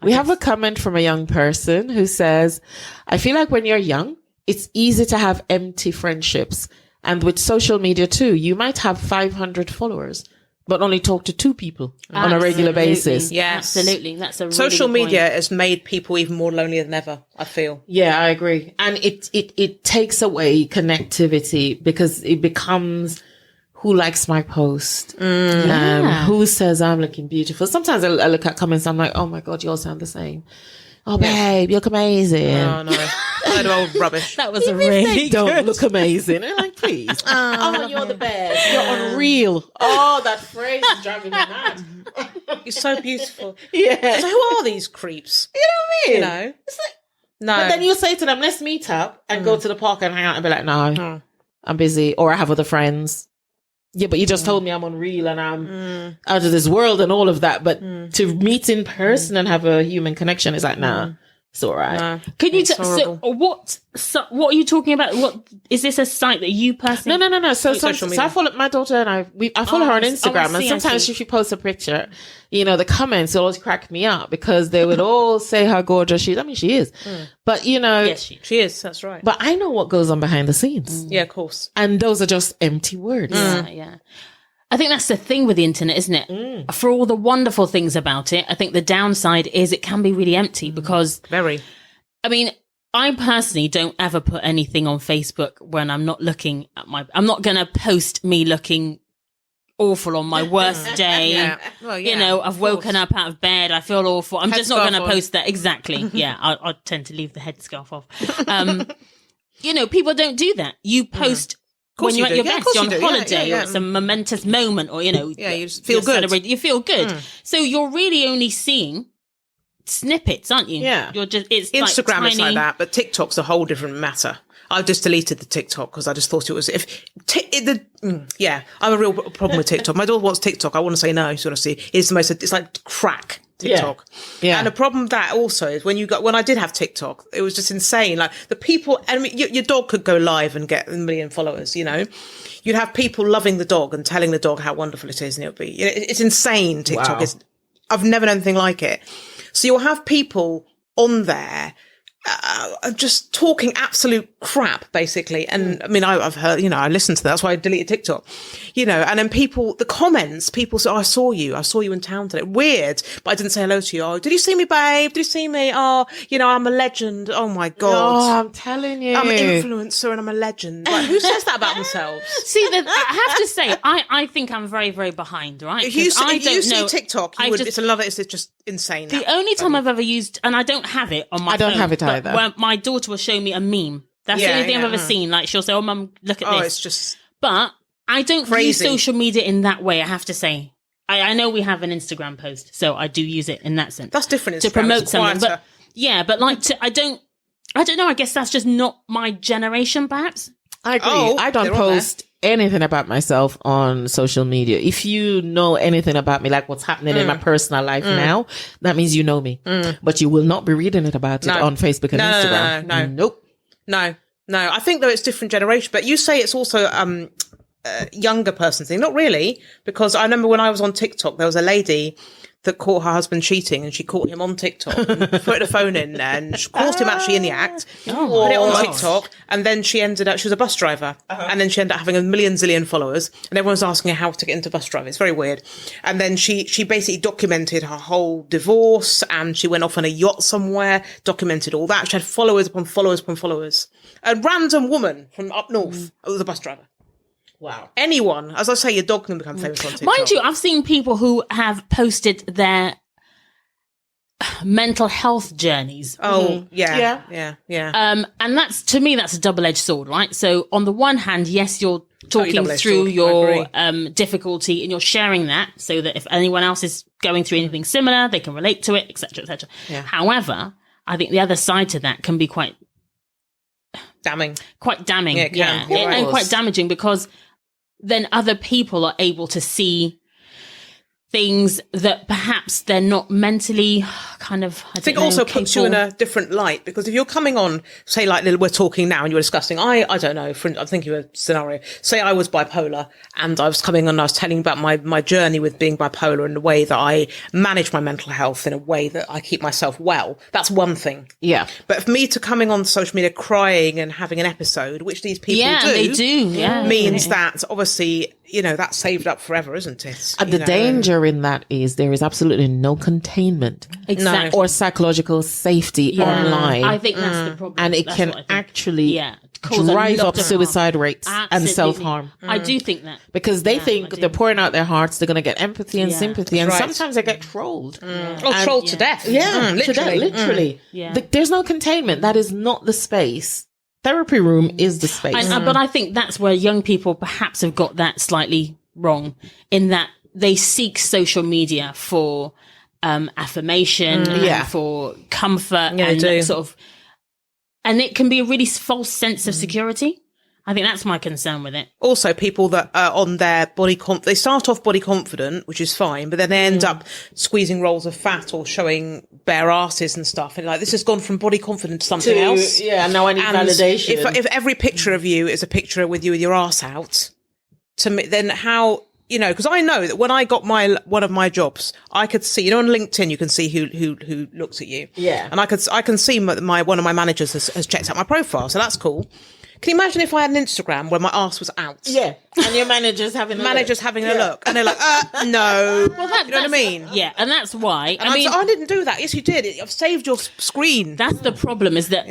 We have a comment from a young person who says, I feel like when you're young, it's easy to have empty friendships. And with social media too, you might have 500 followers, but only talk to 2 people on a regular basis. Yes. Absolutely. That's a really Social good media point. has made people even more lonely than ever, I feel. Yeah, I agree. And it takes away connectivity because it becomes who likes my post, who says I'm looking beautiful. Sometimes I look at comments, I'm like, oh my God, you all sound the same. Oh, babe, you look amazing. Oh, no. load of old rubbish. That was a Even if really they don't good. look amazing. I'm like, please. Oh, you're the best. You're unreal. Oh, that phrase is driving me mad. You're so beautiful. Yeah. So who are these creeps? You know what I mean? You know? It's like, No. but then you say to them, let's meet up and go to the park and hang out and be like, no, I'm busy. Or I have other friends. Yeah, but you just told me I'm unreal and I'm out of this world and all of that. But to meet in person and have a human connection is like, nah, it's all right. No. Can you It's so horrible. what are you talking about? What is this a site that you personally? No. So social I media. follow my daughter and I follow her on Instagram, and sometimes if she posts a picture, you know, the comments always crack me up because they would all say how gorgeous she is. I mean, she is, but you know, Yes, She is, that's right. but I know what goes on behind the scenes, Yeah, of course. and those are just empty words. Yeah. I think that's the thing with the internet, isn't it? For all the wonderful things about it, I think the downside is it can be really empty because, Very. I mean, I personally don't ever put anything on Facebook when I'm not looking at I'm not going to post me looking awful on my worst day. Yeah. Well, yeah, You know, I've of woken course. up out of bed. I feel awful. I'm just not Headscarf going to on. post that. Exactly. Yeah. I tend to leave the headscarf off. You know, people don't do that. You post course when you're you at your do. Yeah, of best, course you're you on do. Yeah, holiday, yeah, or it's a momentous moment, or, you know, Yeah, you just feel you're good. celebrating. You feel good. So you're really only seeing snippets, aren't you? Yeah. You're just, it's Instagram like is tiny, like that, but TikTok's a whole different matter. I've just deleted the TikTok because I just thought it was I'm a real problem with TikTok. My daughter wants TikTok. I want to say no. Sort of see it's the most. It's like crack TikTok. Yeah. And the problem with that also is when I did have TikTok, it was just insane. Like the people, I mean, your dog could go live and get 1 million followers. You know, you'd have people loving the dog and telling the dog how wonderful it is, and it'll be. You know, it's insane. TikTok Wow. is. I've never known anything like it. So you'll have people on there just talking absolute crap, basically. And I mean, I've heard, you know, I listened to that. That's why I deleted TikTok, you know, and then the comments, people say, oh, I saw you in town today. Weird. But I didn't say hello to you. Oh, did you see me, babe? Did you see me? Oh, you know, I'm a legend. Oh my Oh, God. I'm telling you. I'm an influencer and I'm a legend. Like, who says that about themselves? See, I have to say, I think I'm very, very behind, right? If you 'Cause I don't see know- TikTok, I just- it's just insane. The only time I've ever used, and I don't have it on my I don't phone, have it but either. Where my daughter will show me a meme. That's the Yeah, only thing I've yeah. ever seen. Like, she'll say, oh, mum, look at Oh, this. it's just But I don't use Crazy. social media in that way, I have to say. I know we have an Instagram post, so I do use it in that sense. that's different. to Instagram. promote It's something. quieter. But yeah, but like, I don't know. I guess that's just not my generation, perhaps. I agree. Oh, I don't they're on there. post anything about myself on social media. If you know anything about me, like what's happening in my personal life now, that means you know me. But you will not be reading it about it No. on Facebook and No, no, no, Instagram. no, no. Nope. No. I think though it's different generation, but you say it's also younger person thing. Not really, because I remember when I was on TikTok, there was a lady that caught her husband cheating, and she caught him on TikTok and put the phone in there, and she caught him actually in the act, put it on TikTok, and then she was a bus driver, and then she ended up having a zillion followers, and everyone was asking her how to get into bus driving. It's very weird. And then she basically documented her whole divorce, and she went off on a yacht somewhere, documented all that. She had followers upon followers upon followers. A random woman from up north was a bus driver. Wow. Anyone, as I say, your dog can become famous on TikTok. Mind you, I've seen people who have posted their mental health journeys. Oh, Yeah. yeah. And that's, to me, that's a double-edged sword, right? So on the one hand, yes, you're talking double-edged through sword. I your agree. difficulty and you're sharing that so that if anyone else is going through anything similar, they can relate to it, etc., etc. Yeah. However, I think the other side to that can be quite Damning. damning. Yeah, it can. Yeah, You're and right. quite damaging because then other people are able to see things that perhaps they're not mentally kind of, I think it also puts you in a different light, because if you're coming on, say like we're talking now and you're discussing, I don't know, I'm thinking of a scenario. Say I was bipolar and I was coming on and I was telling about my journey with being bipolar and the way that I manage my mental health in a way that I keep myself well. That's one thing. Yeah. But for me to coming on social media crying and having an episode, which these people do, they do. Yeah, means that obviously, you know, that's saved up forever, isn't it? And You the know? danger in that is there is absolutely no containment exactly. or psychological safety online. I think that's the problem. and it That's can what I think. actually cause a drive lot up of suicide rates and Absolutely. self-harm. I do think that. Because they I think do. they're pouring out their hearts, they're going to get empathy and Yeah, sympathy, and right. sometimes they get trolled. Or trolled to death. Yeah, literally. literally. Yeah. There's no containment. That is not the space. Therapy room is the space. But I think that's where young people perhaps have got that slightly wrong, in that they seek social media for affirmation, Yeah. and for comfort, Yeah, they and do. sort of, and it can be a really false sense of security. I think that's my concern with it. Also, people that are on their they start off body confident, which is fine, but then they end up squeezing rolls of fat or showing bare asses and stuff. And like, this has gone from body confident to something else. Yeah, now I need And validation. if every picture of you is a picture with you with your ass out, to me, then how, you know, because I know that when I got one of my jobs, I could see, you know, on LinkedIn, you can see who looks at you. Yeah. And I can see one of my managers has checked out my profile. So that's cool. Can you imagine if I had an Instagram where my ass was out? Yeah, and your manager's having a look, and they're like, no. Well, you know what I mean? Yeah, and that's why. And I didn't do that. Yes, you did. I've saved your screen. That's the problem, is that,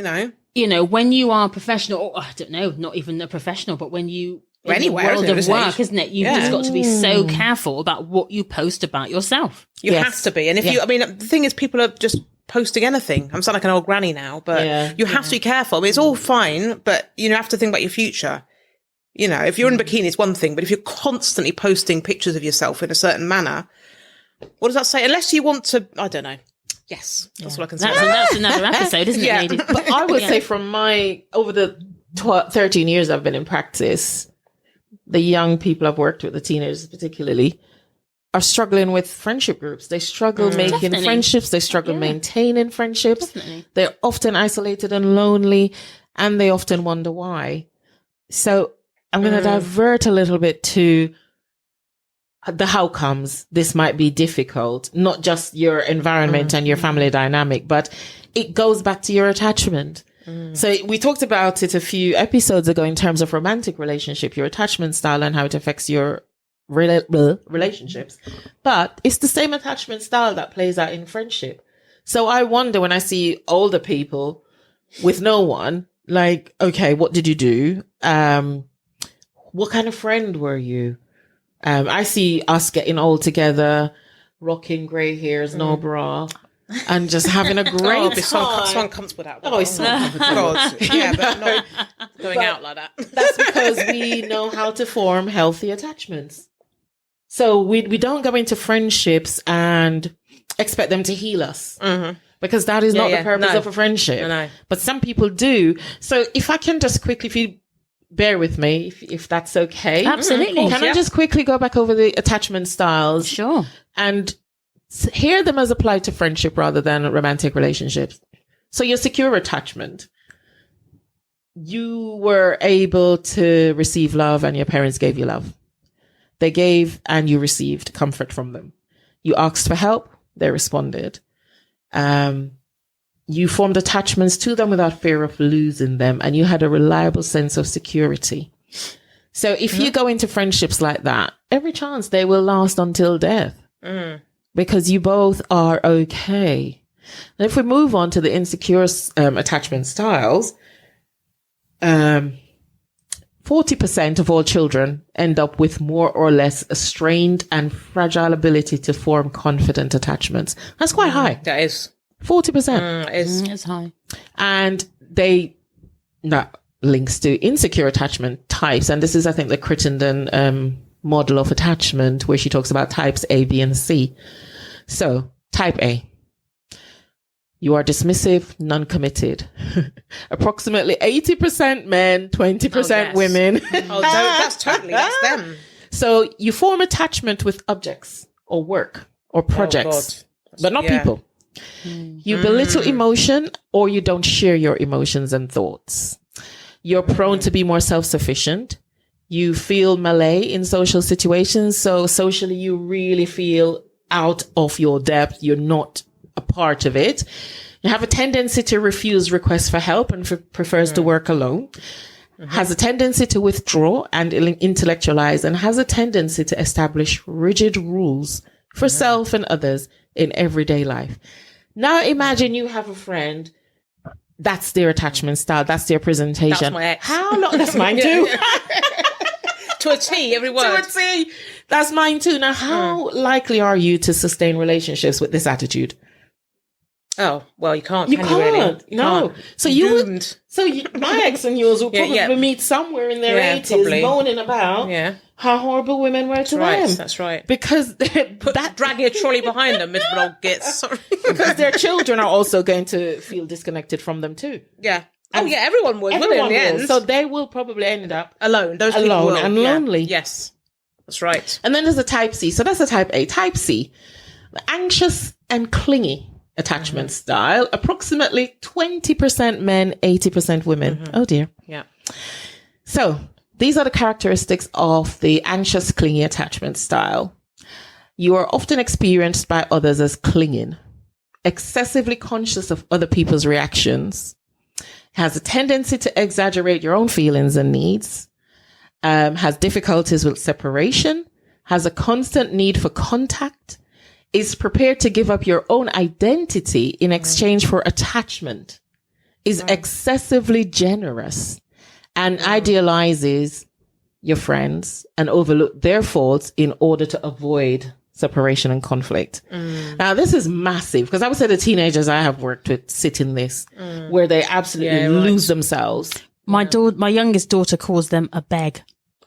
you know, when you are a professional, or I don't know, not even a professional, but when you, in anywhere, the world isn't it, of this work, age? isn't it? You've just got to be so careful about what you post about yourself. you Yes. have to be. And if you, I mean, the thing is, people are just posting anything. I'm sounding like an old granny now, but you have to be careful. I mean, it's all fine, but you have to think about your future. You know, if you're in a bikini, it's one thing, but if you're constantly posting pictures of yourself in a certain manner, what does that say? Unless you want to, I don't know. Yes, that's what I can say. That's another episode, isn't it, Yeah. ladies? But I would say from over the 13 years I've been in practice, the young people I've worked with, the teenagers particularly, are struggling with friendship groups. They struggle making Definitely. friendships. They struggle maintaining friendships. Definitely. They're often isolated and lonely, and they often wonder why. So I'm going to divert a little bit to the how comes this might be difficult, not just your environment and your family dynamic, but it goes back to your attachment. So we talked about it a few episodes ago in terms of romantic relationship, your attachment style and how it affects your relationships. But it's the same attachment style that plays out in friendship. So I wonder when I see older people with no one, like, okay, what did you do? What kind of friend were you? I see us getting old together, rocking grey hairs, no bra, and just having a great time. So uncomfortable that. Oh, it's so uncomfortable. God. Yeah, but not going out like that. That's because we know how to form healthy attachments. So we don't go into friendships and expect them to heal us. Because that is not the purpose of a friendship. No. But some people do. So if I can just quickly, if you bear with me, if that's okay. Absolutely. Can I just quickly go back over the attachment styles? Sure. And hear them as applied to friendship rather than romantic relationships. So your secure attachment. You were able to receive love and your parents gave you love. They gave and you received comfort from them. You asked for help. They responded. You formed attachments to them without fear of losing them, and you had a reliable sense of security. So if you go into friendships like that, every chance they will last until death because you both are okay. And if we move on to the insecure attachment styles, 40% of all children end up with more or less a strained and fragile ability to form confident attachments. That's quite high. That is. 40%. It's high. And that links to insecure attachment types. And this is, I think, the Crittenden model of attachment, where she talks about types A, B, and C. So type A. You are dismissive, non-committed. Approximately 80% men, 20% women. That's them. So you form attachment with objects or work or projects, but not people. You belittle emotion, or you don't share your emotions and thoughts. You're prone to be more self-sufficient. You feel malay in social situations. So socially, you really feel out of your depth. You're not a part of it. You have a tendency to refuse requests for help and prefers to work alone. Has a tendency to withdraw and intellectualize, and has a tendency to establish rigid rules for self and others in everyday life. Now imagine you have a friend that's their attachment style. That's their presentation. That's my ex. How long? That's mine too. To a T, every word. To a T. That's mine too. Now, how likely are you to sustain relationships with this attitude? Oh, well, you can't. You can can't. You really? No. Can't. So You're you doomed. my ex and yours will probably Yeah. meet somewhere in their Yeah, 80s probably. moaning about how horrible women were to Right, them. that's right. Because that Dragging a trolley behind them, miserable old gits. Sorry. because their children are also going to feel disconnected from them too. Yeah. Oh, yeah, everyone would, wouldn't Everyone it, in the will. end? So they will probably end up alone. Those people alone will. and Yeah. lonely. Yes. That's right. And then there's a type C. So that's a type A. Type C, anxious and clingy attachment style. Approximately 20% men, 80% women. Oh dear. Yeah. So these are the characteristics of the anxious, clingy attachment style. You are often experienced by others as clinging, excessively conscious of other people's reactions, has a tendency to exaggerate your own feelings and needs, has difficulties with separation, has a constant need for contact, is prepared to give up your own identity in exchange for attachment, is excessively generous, and idealizes your friends and overlook their faults in order to avoid separation and conflict. Now, this is massive because I would say the teenagers I have worked with sit in this where they absolutely lose themselves. My youngest daughter calls them a beg.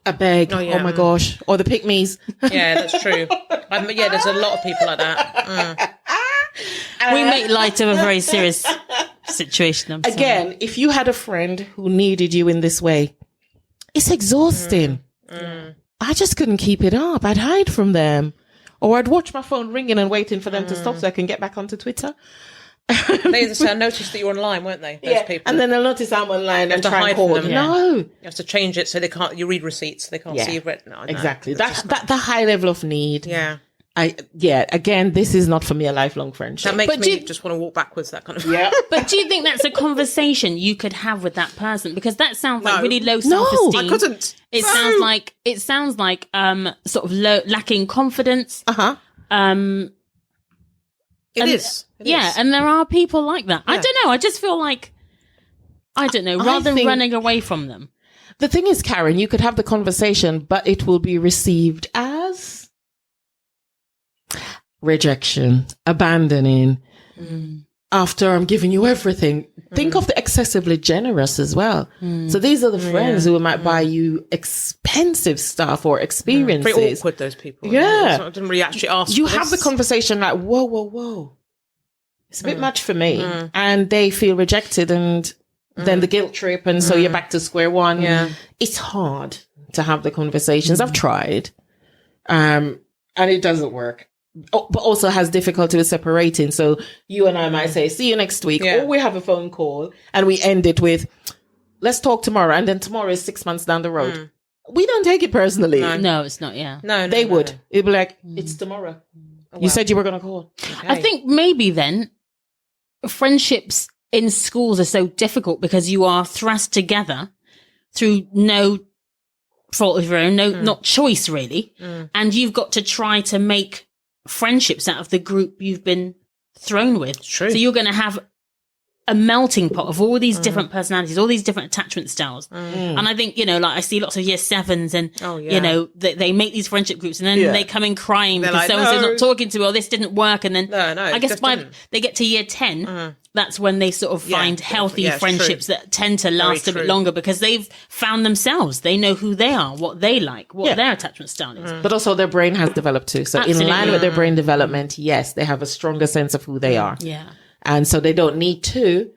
A beg. Oh, yeah. Oh my gosh. Or the pick-me's. Yeah, that's true. Yeah, there's a lot of people like that. We make light of a very serious situation. I'm sorry. Again, if you had a friend who needed you in this way, it's exhausting. I just couldn't keep it up. I'd hide from them. Or I'd watch my phone ringing and waiting for them to stop so I can get back onto Twitter. They just noticed that you're online, weren't they? Those people. And then they'll notice I'm online and to try and hide call from them. them. No. You have to change it so they can't. You read receipts, so they can't see you've read. No, Exactly. That's That the high level of need. Yeah. Again, this is not for me a lifelong friendship. That makes But me just want to walk backwards. That kind of. Yeah. But do you think that's a conversation you could have with that person? Because that sounds like No. really low No, self-esteem. I couldn't. It sounds like sort of lacking confidence. Uh-huh. It is. And there are people like that. I don't know. I just feel like rather than think- running away from them. The thing is, Karen, you could have the conversation, but it will be received as rejection, abandoning. After I'm giving you everything. Think of the excessively generous as well. So these are the friends who might buy you expensive stuff or experiences. Very awkward, those people. Yeah. I didn't really actually ask. You for have the this. conversation like, whoa. It's a bit much for me. And they feel rejected and then the guilt trip. And so you're back to square one. Yeah. It's hard to have the conversations. I've tried. And it doesn't work. Oh, but also has difficulty with separating. So you and I might say, see you next week. Yeah. Or we have a phone call and we end it with, let's talk tomorrow. And then tomorrow is 6 months down the road. We don't take it personally. No, it's not. Yeah. No, They no. would. It'd be like, it's tomorrow. You said you were going to call. I think maybe then friendships in schools are so difficult because you are thrust together through no fault of your own, not choice really. And you've got to try to make friendships out of the group you've been thrown with. True. So you're going to have a melting pot of all these different personalities, all these different attachment styles. And I think, like I see lots of year sevens and, they make these friendship groups and then they come in crying They're because like, so-and-so's "No." not talking to me or this didn't work. And then No, I it guess just by didn't. they get to year 10, that's when they sort of find healthy yeah, it's friendships true. that tend to last a bit true. longer because they've found themselves. They know who they are, what they like, what their attachment style is. But also their brain has developed too. So in Absolutely. line with their brain development, yes, they have a stronger sense of who they are. Yeah. And so they don't need to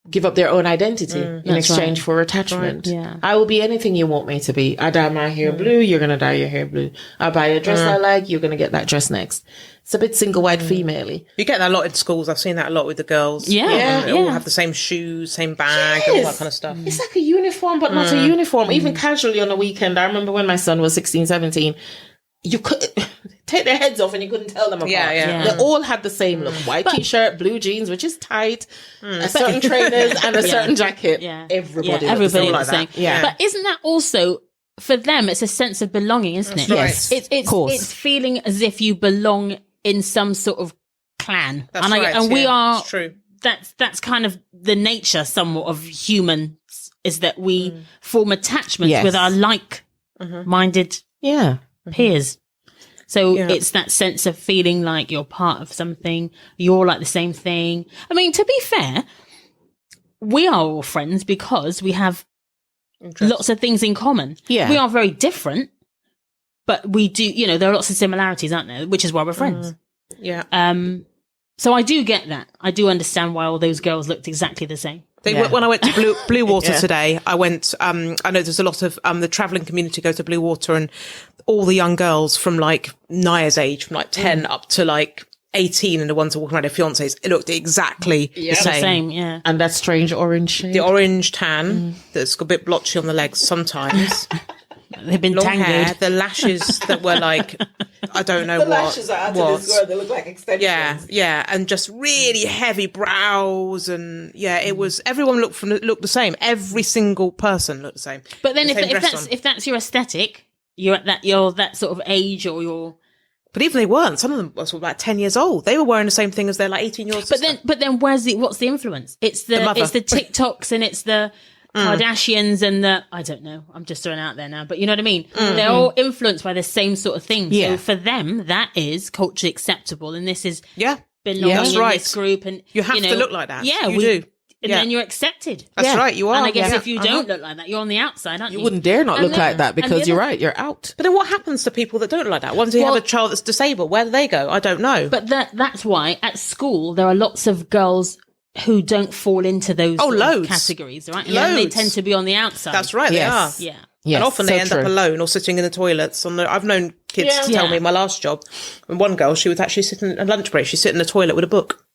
give up their own identity in That's exchange right. for attachment. Right, yeah. I will be anything you want me to be. I dye my hair blue, you're going to dye your hair blue. I buy a dress I like, you're going to get that dress next. It's a bit single white female-y. You get that a lot in schools. I've seen that a lot with the girls. Yeah. They all have the same shoes, same bag, and all that kind of stuff. It's like a uniform, but not a uniform. Even casually on the weekend. I remember when my son was 16, 17, you could take their heads off and you couldn't tell them apart. Yeah. They all had the same look. White t-shirt, blue jeans, which is tight, a certain trainers and a certain jacket. Yeah. Everybody everybody looked the same. Yeah. But isn't that also for them? It's a sense of belonging, isn't it? Yes, It's of course. it's feeling as if you belong in some sort of clan. That's and right. and we yeah. are It's true. that's kind of the nature somewhat of humans, is that we form attachments Yes. with our like-minded Yeah. peers. So Yeah. it's that sense of feeling like you're part of something, you're like the same thing. I mean, to be fair, we are all friends because we have lots of things in common. Yeah. We are very different, but we do, you know, there are lots of similarities, aren't there? Which is why we're friends. Yeah. So I do get that. I do understand why all those girls looked exactly the same. When I went to Blue Water Yeah. today, I went, I know there's a lot of, the travelling community go to Blue Water, and all the young girls from like Naya's age, from like 10 up to like 18, and the ones who walking around their fiancés, it looked exactly the The same. same, yeah. And that strange orange shade. The orange tan that's got a bit blotchy on the legs sometimes. They've been Long hair, tangled. the lashes that were like, I don't know what. They look like extensions. Yeah, and just really heavy brows, and it was, everyone looked the same. Every single person looked the same. But then The same dress on. if that's your aesthetic, you're that sort of age, or you're. But even they weren't. Some of them were sort of like 10 years old. They were wearing the same thing as their like 18-year-olds. But then what's the influence? It's mother. it's the TikToks and it's the Kardashians and I don't know. I'm just throwing it out there now, but you know what I mean? They're all influenced by the same sort of thing. Yeah. So for them, that is culturally acceptable, and this is Yeah, belonging That's in right. this group, and you have know, to look like that. Yeah, you do. and Yeah. then you're accepted. That's Yeah. right, you are. And I guess Yeah. if you don't look like that, you're on the outside, aren't you? You wouldn't dare not And look then- like that and the because you're other- right, you're out. But then what happens to people that don't look like that? Once you have Well- a child that's disabled, where do they go? I don't know. But that's why at school there are lots of girls who don't fall into those sort of loads. categories, right? And then they Loads. tend to be on the outside. That's right, Yes. they are. Yeah. Yes, And often so they end true. up alone or sitting in the toilets. I've known kids to tell Yeah. me my last job. And one girl, she was actually sitting at lunch break. She'd sit in the toilet with a book.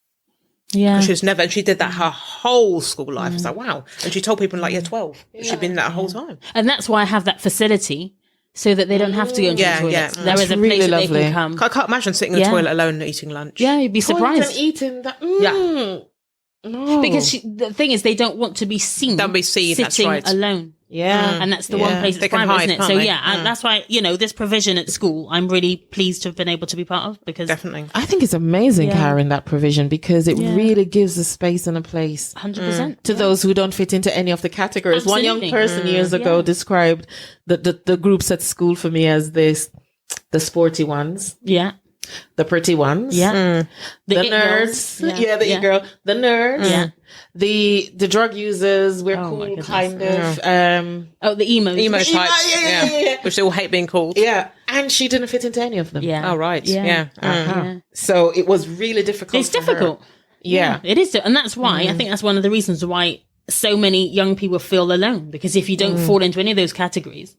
Yeah. She was never, and she did that her whole school life. It's like, wow. And she told people in like year 12. She'd been that whole time. And that's why I have that facility so that they don't have to go into Yeah, the toilets. yeah. There That's is a really place that they lovely. can come. I can't imagine sitting in the Yeah. toilet alone and eating lunch. Yeah, you'd be surprised. Eating that. Yeah. Because the thing is, they don't want to be seen. Don't be seen, sitting that's right. alone. Yeah. And that's the one Yeah. place They it's can private, hide, isn't it? can't So they? yeah, and that's why, this provision at school, I'm really pleased to have been able to be part of, because Definitely. I think it's amazing, Yeah. Karen, that provision, because it really gives a space and a place 100%. to those who don't fit into any of the categories. One young Absolutely. person years ago Yeah. described the groups at school for me as the sporty ones, Yeah. the pretty ones, Yeah. the it nerds, girls. the it girl, the nerds, Yeah. the drug users. We're Oh, my cool, goodness. kind of. Oh, the emos. Emo types. yeah. Which they all hate being called. Yeah, and she didn't fit into any of them. Yeah. Oh, right. Yeah. Uh-huh. So it was really difficult. It's for her. difficult. Yeah. It is. And that's why, I think that's one of the reasons why so many young people feel alone, because if you don't fall into any of those categories,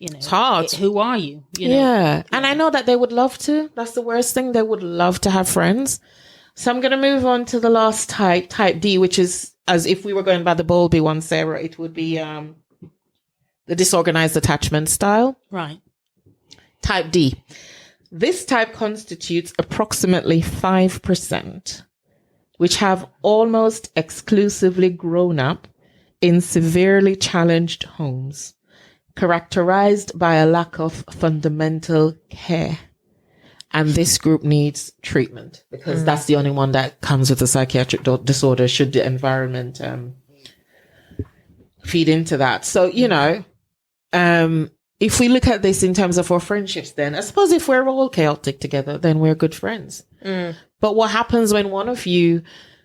It's hard. who are you? You know? Yeah. And I know that they would love to. That's the worst thing. They would love to have friends. So I'm going to move on to the last type D, which is, as if we were going by the Bowlby one, Sarah, it would be the disorganized attachment style. Right. Type D. This type constitutes approximately 5%, which have almost exclusively grown up in severely challenged homes, characterized by a lack of fundamental care. And this group needs treatment because that's the only one that comes with a psychiatric disorder should the environment feed into that. So, if we look at this in terms of our friendships, then I suppose if we're all chaotic together, then we're good friends. But what happens when one of you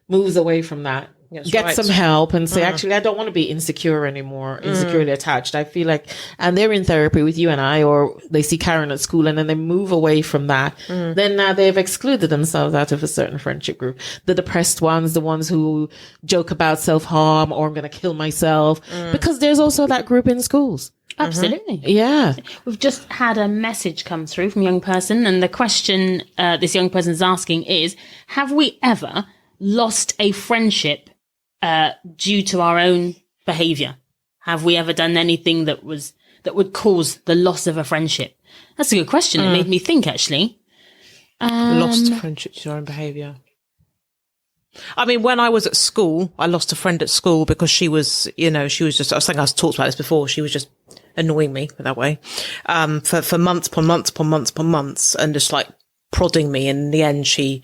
moves away from that, That's get right. some help and say, actually, I don't want to be insecure anymore, insecurely attached. I feel like, and they're in therapy with you and I, or they see Karen at school and then they move away from that. Then now they've excluded themselves out of a certain friendship group. The depressed ones, the ones who joke about self-harm or I'm going to kill myself, because there's also that group in schools. Absolutely. Yeah. We've just had a message come through from a young person, and the question this young person is asking is, have we ever lost a friendship due to our own behavior? Have we ever done anything that would cause the loss of a friendship? That's a good question. It made me think, actually. Lost friendship to your own behaviour. I mean, when I was at school, I lost a friend at school because she was just, I think I talked about this before, she was just annoying me that way, for months upon months upon months upon months, and just like prodding me. And in the end, she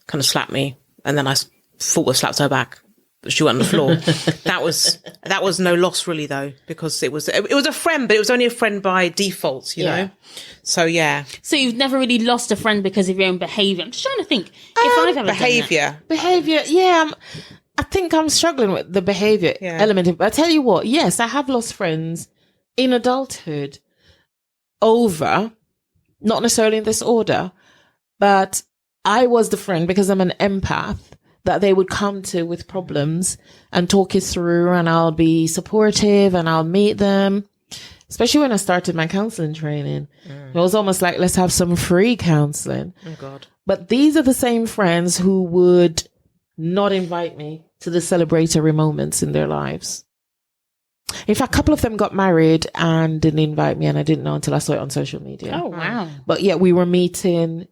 kind of slapped me. And then I thought I slapped her back, but she went on the floor. That was no loss really though, because it was a friend, but it was only a friend by default, you know. So yeah. So you've never really lost a friend because of your own behaviour. I'm just trying to think if I've ever Behaviour. Yeah, I think I'm struggling with the behaviour element of it. But I tell you what, yes, I have lost friends in adulthood over, not necessarily in this order, but I was the friend, because I'm an empath, that they would come to with problems and talk it through, and I'll be supportive and I'll meet them. Especially when I started my counselling training. It was almost like, let's have some free counselling. Oh God. But these are the same friends who would not invite me to the celebratory moments in their lives. In fact, a couple of them got married and didn't invite me, and I didn't know until I saw it on social media. Oh, wow. But yeah, we were meeting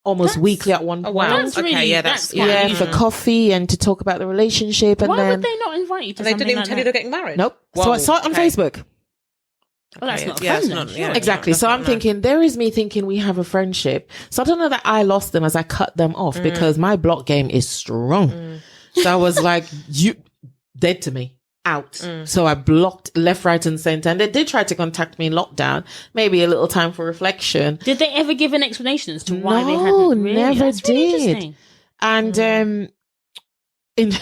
almost weekly at one point. Oh, wow. That's Okay, really, yeah, that's that's- quite Yeah, unusual. for coffee and to talk about the relationship. And Why then would they not invite you to And they something didn't even like tell that? you they're getting married? nope. So Whoa, I saw it on okay. Facebook. Well, that's not a Yeah, friend it's then, not- surely. yeah. Exactly. That's So not I'm nice. thinking, there is me thinking we have a friendship. So I don't know that I lost them as I cut them off, because my block game is strong. So I was like, you dead to me. Out. So I blocked left, right, and center. And they did try to contact me in lockdown. Maybe a little time for reflection. Did they ever give an explanation as to why they No, hadn't? Really? never That's really did. interesting. And in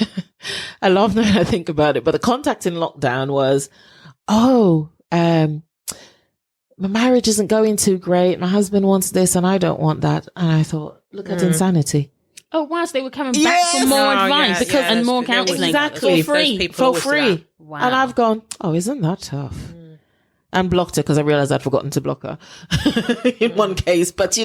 I love that I think about it, but the contact in lockdown was, my marriage isn't going too great. My husband wants this and I don't want that. And I thought, look at insanity. Oh, wow. So they were coming back Yes! for more Oh, advice yeah, yeah, and more there was- counselling Exactly. for free. Those people For always do that. free. Wow. And I've gone, oh, isn't that tough? And blocked her because I realized I'd forgotten to block her in one case. But,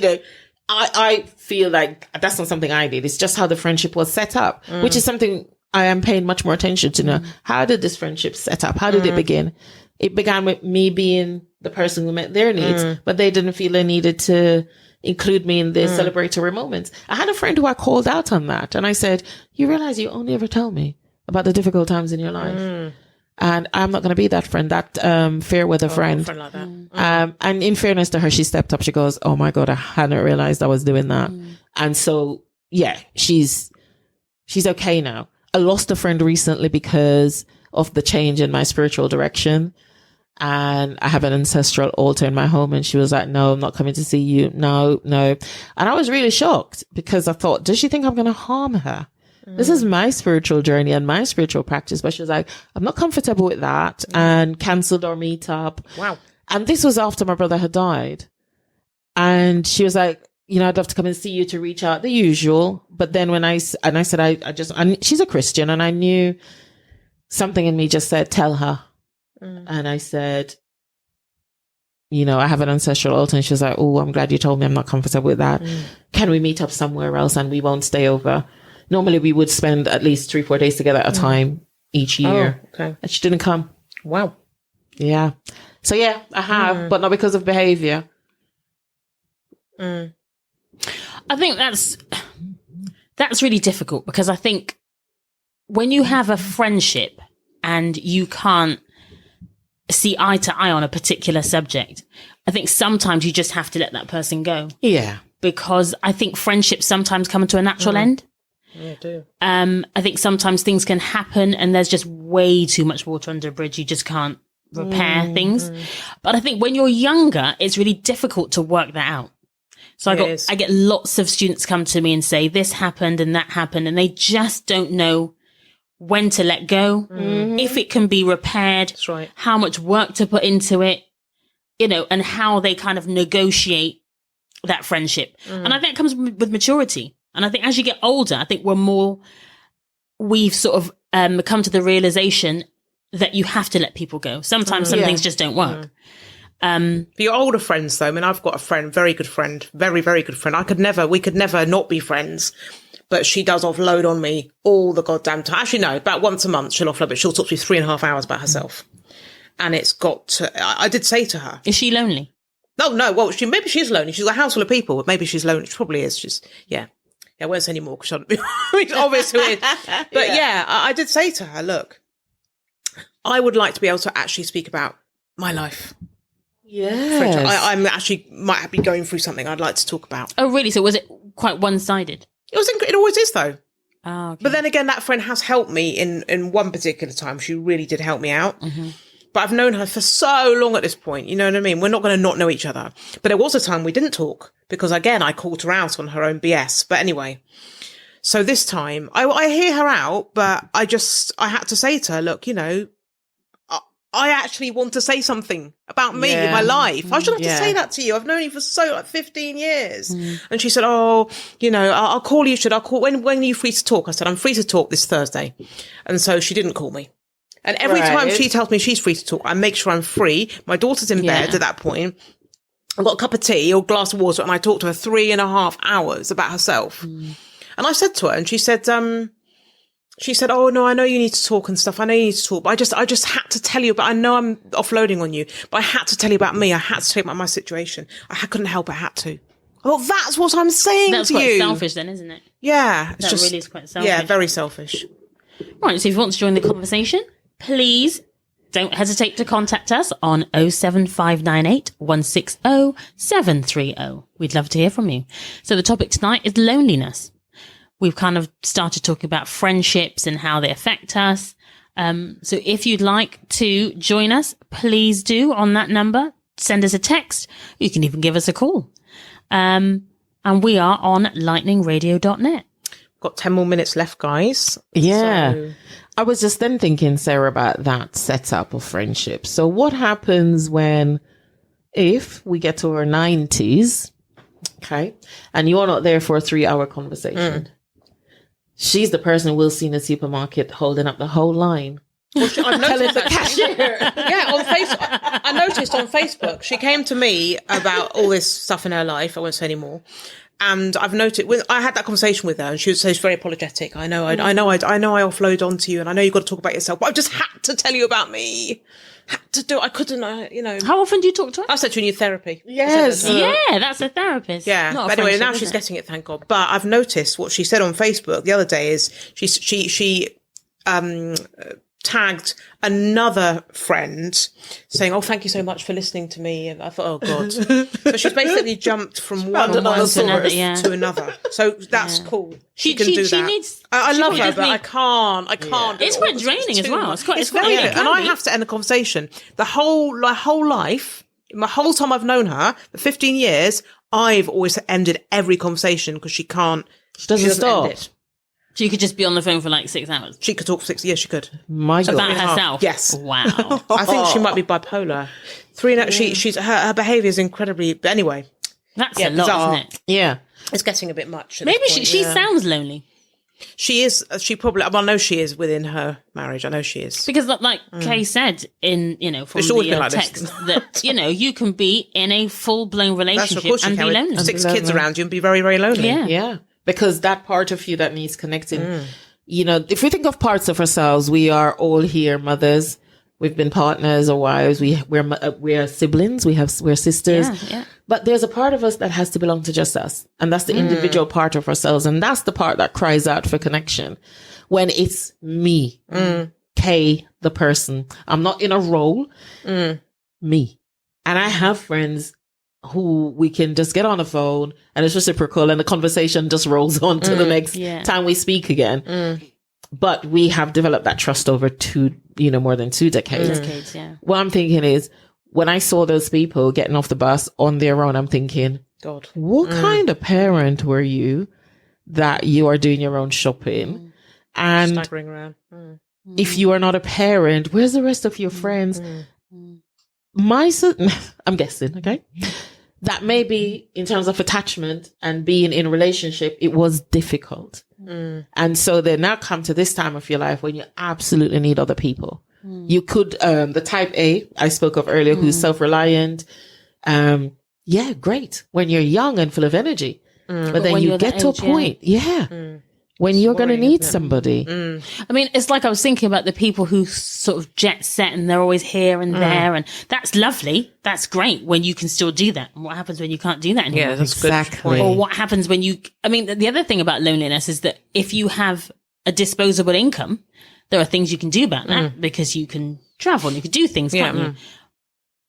I feel like that's not something I did. It's just how the friendship was set up, which is something I am paying much more attention to now. How did this friendship set up? How did it begin? It began with me being the person who met their needs, but they didn't feel they needed to include me in their celebratory moments. I had a friend who I called out on that, and I said, you realize you only ever tell me about the difficult times in your life. And I'm not going to be that friend, that fair weather friend. Friend like that. And in fairness to her, she stepped up. She goes, oh my God, I hadn't realized I was doing that. And so, yeah, she's okay now. I lost a friend recently because of the change in my spiritual direction. And I have an ancestral altar in my home. And she was like, no, I'm not coming to see you. No. And I was really shocked because I thought, does she think I'm going to harm her? This is my spiritual journey and my spiritual practice. But she was like, I'm not comfortable with that, and cancelled our meetup. Wow. And this was after my brother had died. And she was like, I'd love to come and see you to reach out, the usual. But then when I said, she's a Christian, and I knew something in me just said, tell her. And I said, I have an ancestral altar. And she was like, oh, I'm glad you told me. I'm not comfortable with that. Can we meet up somewhere else and we won't stay over? Normally we would spend at least 3-4 days together at a time each year. Oh, okay. And she didn't come. Wow. Yeah. So yeah, I have, but not because of behavior. I think that's really difficult, because I think when you have a friendship and you can't see eye to eye on a particular subject, I think sometimes you just have to let that person go, Yeah. because I think friendships sometimes come to a natural end. Yeah, I do. I think sometimes things can happen and there's just way too much water under a bridge. You just can't repair things. But I think when you're younger, it's really difficult to work that out. So I get lots of students come to me and say, this happened and that happened, and they just don't know when to let go, if it can be repaired, That's right. how much work to put into it, and how they kind of negotiate that friendship. And I think it comes with maturity. And I think as you get older, I think we've sort of come to the realization that you have to let people go. Sometimes some things just don't work. For your older friends, though, I mean, I've got a friend, very good friend, very, very good friend. we could never not be friends, but she does offload on me all the goddamn time. Actually, no, about once a month she'll offload, but she'll talk to me 3.5 hours about herself. And it's I did say to her. Is she lonely? No, well, maybe she's lonely. She's got a house full of people, but maybe she's lonely. She probably is. Yeah, I won't say any more because it's obvious who it is. But I did say to her, look, I would like to be able to actually speak about my life. Yes. I'm actually might be going through something I'd like to talk about. Oh, really? So was it quite one-sided? It always is, though. Oh, okay. But then again, that friend has helped me in one particular time. She really did help me out. Mm-hmm. But I've known her for so long at this point. You know what I mean? We're not going to not know each other. But there was a time we didn't talk because, again, I called her out on her own BS. But anyway, so this time I hear her out, but I had to say to her, look, you know, I actually want to say something about me in my life. I should have to say that to you. I've known you for 15 years. And she said, oh, you know, I'll call you. When are you free to talk? I said, I'm free to talk this Thursday. And so she didn't call me. And every time she tells me she's free to talk, I make sure I'm free. My daughter's in bed at that point. I've got a cup of tea or a glass of water, and I talked to her 3.5 hours about herself. And I said to her, and she said, oh, no, I know you need to talk and stuff. I know you need to talk, but I just had to tell you, but I know I'm offloading on you, but I had to tell you about me. I had to tell you about my situation. I couldn't help it. I had to. Well, that's what I'm saying That's to quite you. selfish then, isn't it? Yeah. That really is quite selfish. Yeah, very selfish. Right, so if you want to join the conversation, please don't hesitate to contact us on 07598 160 730. We'd love to hear from you. So the topic tonight is loneliness. We've kind of started talking about friendships and how they affect us. So if you'd like to join us, please do on that number. Send us a text. You can even give us a call. And we are on lightningradio.net. Got 10 more minutes left, guys. Yeah. So- I was just then thinking, Sarah, about that setup of friendship. So what happens if we get to our 90s, okay, and you're not there for a 3-hour conversation? She's the person we'll see in the supermarket holding up the whole line. Well, I've noticed the cashier. Yeah, on Facebook. I noticed on Facebook, she came to me about all this stuff in her life. I won't say anymore. And I've noticed I had that conversation with her, and she was very apologetic. I know I offload onto you, and I know you've got to talk about yourself, but I just had to tell you about me. Had to do it. I couldn't, you know. How often do you talk to her? I said to her, you therapy. Yes. Yeah, that's a therapist. Yeah. Not a But anyway, friendship, now is she's it? getting it, thank God. But I've noticed what she said on Facebook the other day is she tagged another friend saying, oh, thank you so much for listening to me. And I thought, oh God. So she's basically jumped from one to another. So that's cool. She can do that. Needs, I love her, just but I can't. do It's it quite all. draining as well. It's very quite, good. And I have to end the conversation. My whole life, my whole time I've known her, for 15 years, I've always ended every conversation because she doesn't stop. end it. So you could just be on the phone for like 6 hours. She could talk for 6 years. She could. My God. About herself. Yes. Wow. I think she might be bipolar. She's her behaviour is incredibly. But anyway, That's Yeah, a lot, bizarre. isn't it? Yeah. it's getting a bit much. at Maybe this she point. she sounds lonely. She is. She probably. Well, I know she is within her marriage. I know she is. Because like Kay said from It's always the been like this. text that, you can be in a full-blown That's relationship of course you and can be with lonely. 6 kids around you and be very, very lonely. Yeah. Yeah. Because that part of you that needs connecting, if we think of parts of ourselves, we are all here, mothers. We've been partners or wives. We're siblings. We're sisters. Yeah. But there's a part of us that has to belong to just us. And that's the individual part of ourselves. And that's the part that cries out for connection. When it's me, Kay, the person. I'm not in a role. Me. And I have friends who we can just get on the phone and it's reciprocal and the conversation just rolls on to the next time we speak again. But we have developed that trust over more than 2 decades. Kids, yeah. What I'm thinking is, when I saw those people getting off the bus on their own, I'm thinking, God, what kind of parent were you that you are doing your own shopping? And staggering around. if you are not a parent, where's the rest of your friends? I'm guessing, okay, that maybe in terms of attachment and being in a relationship, it was difficult. And so they now come to this time of your life when you absolutely need other people. You could, the type A I spoke of earlier, who's self-reliant. Great when you're young and full of energy. But then you get to a point. When you're going to need somebody. I mean, it's like I was thinking about the people who sort of jet set and they're always here and there. And that's lovely. That's great when you can still do that. And what happens when you can't do that anymore? Yeah, that's Exactly. good. Or what happens when the other thing about loneliness is that if you have a disposable income, there are things you can do about that because you can travel and you can do things, can't you?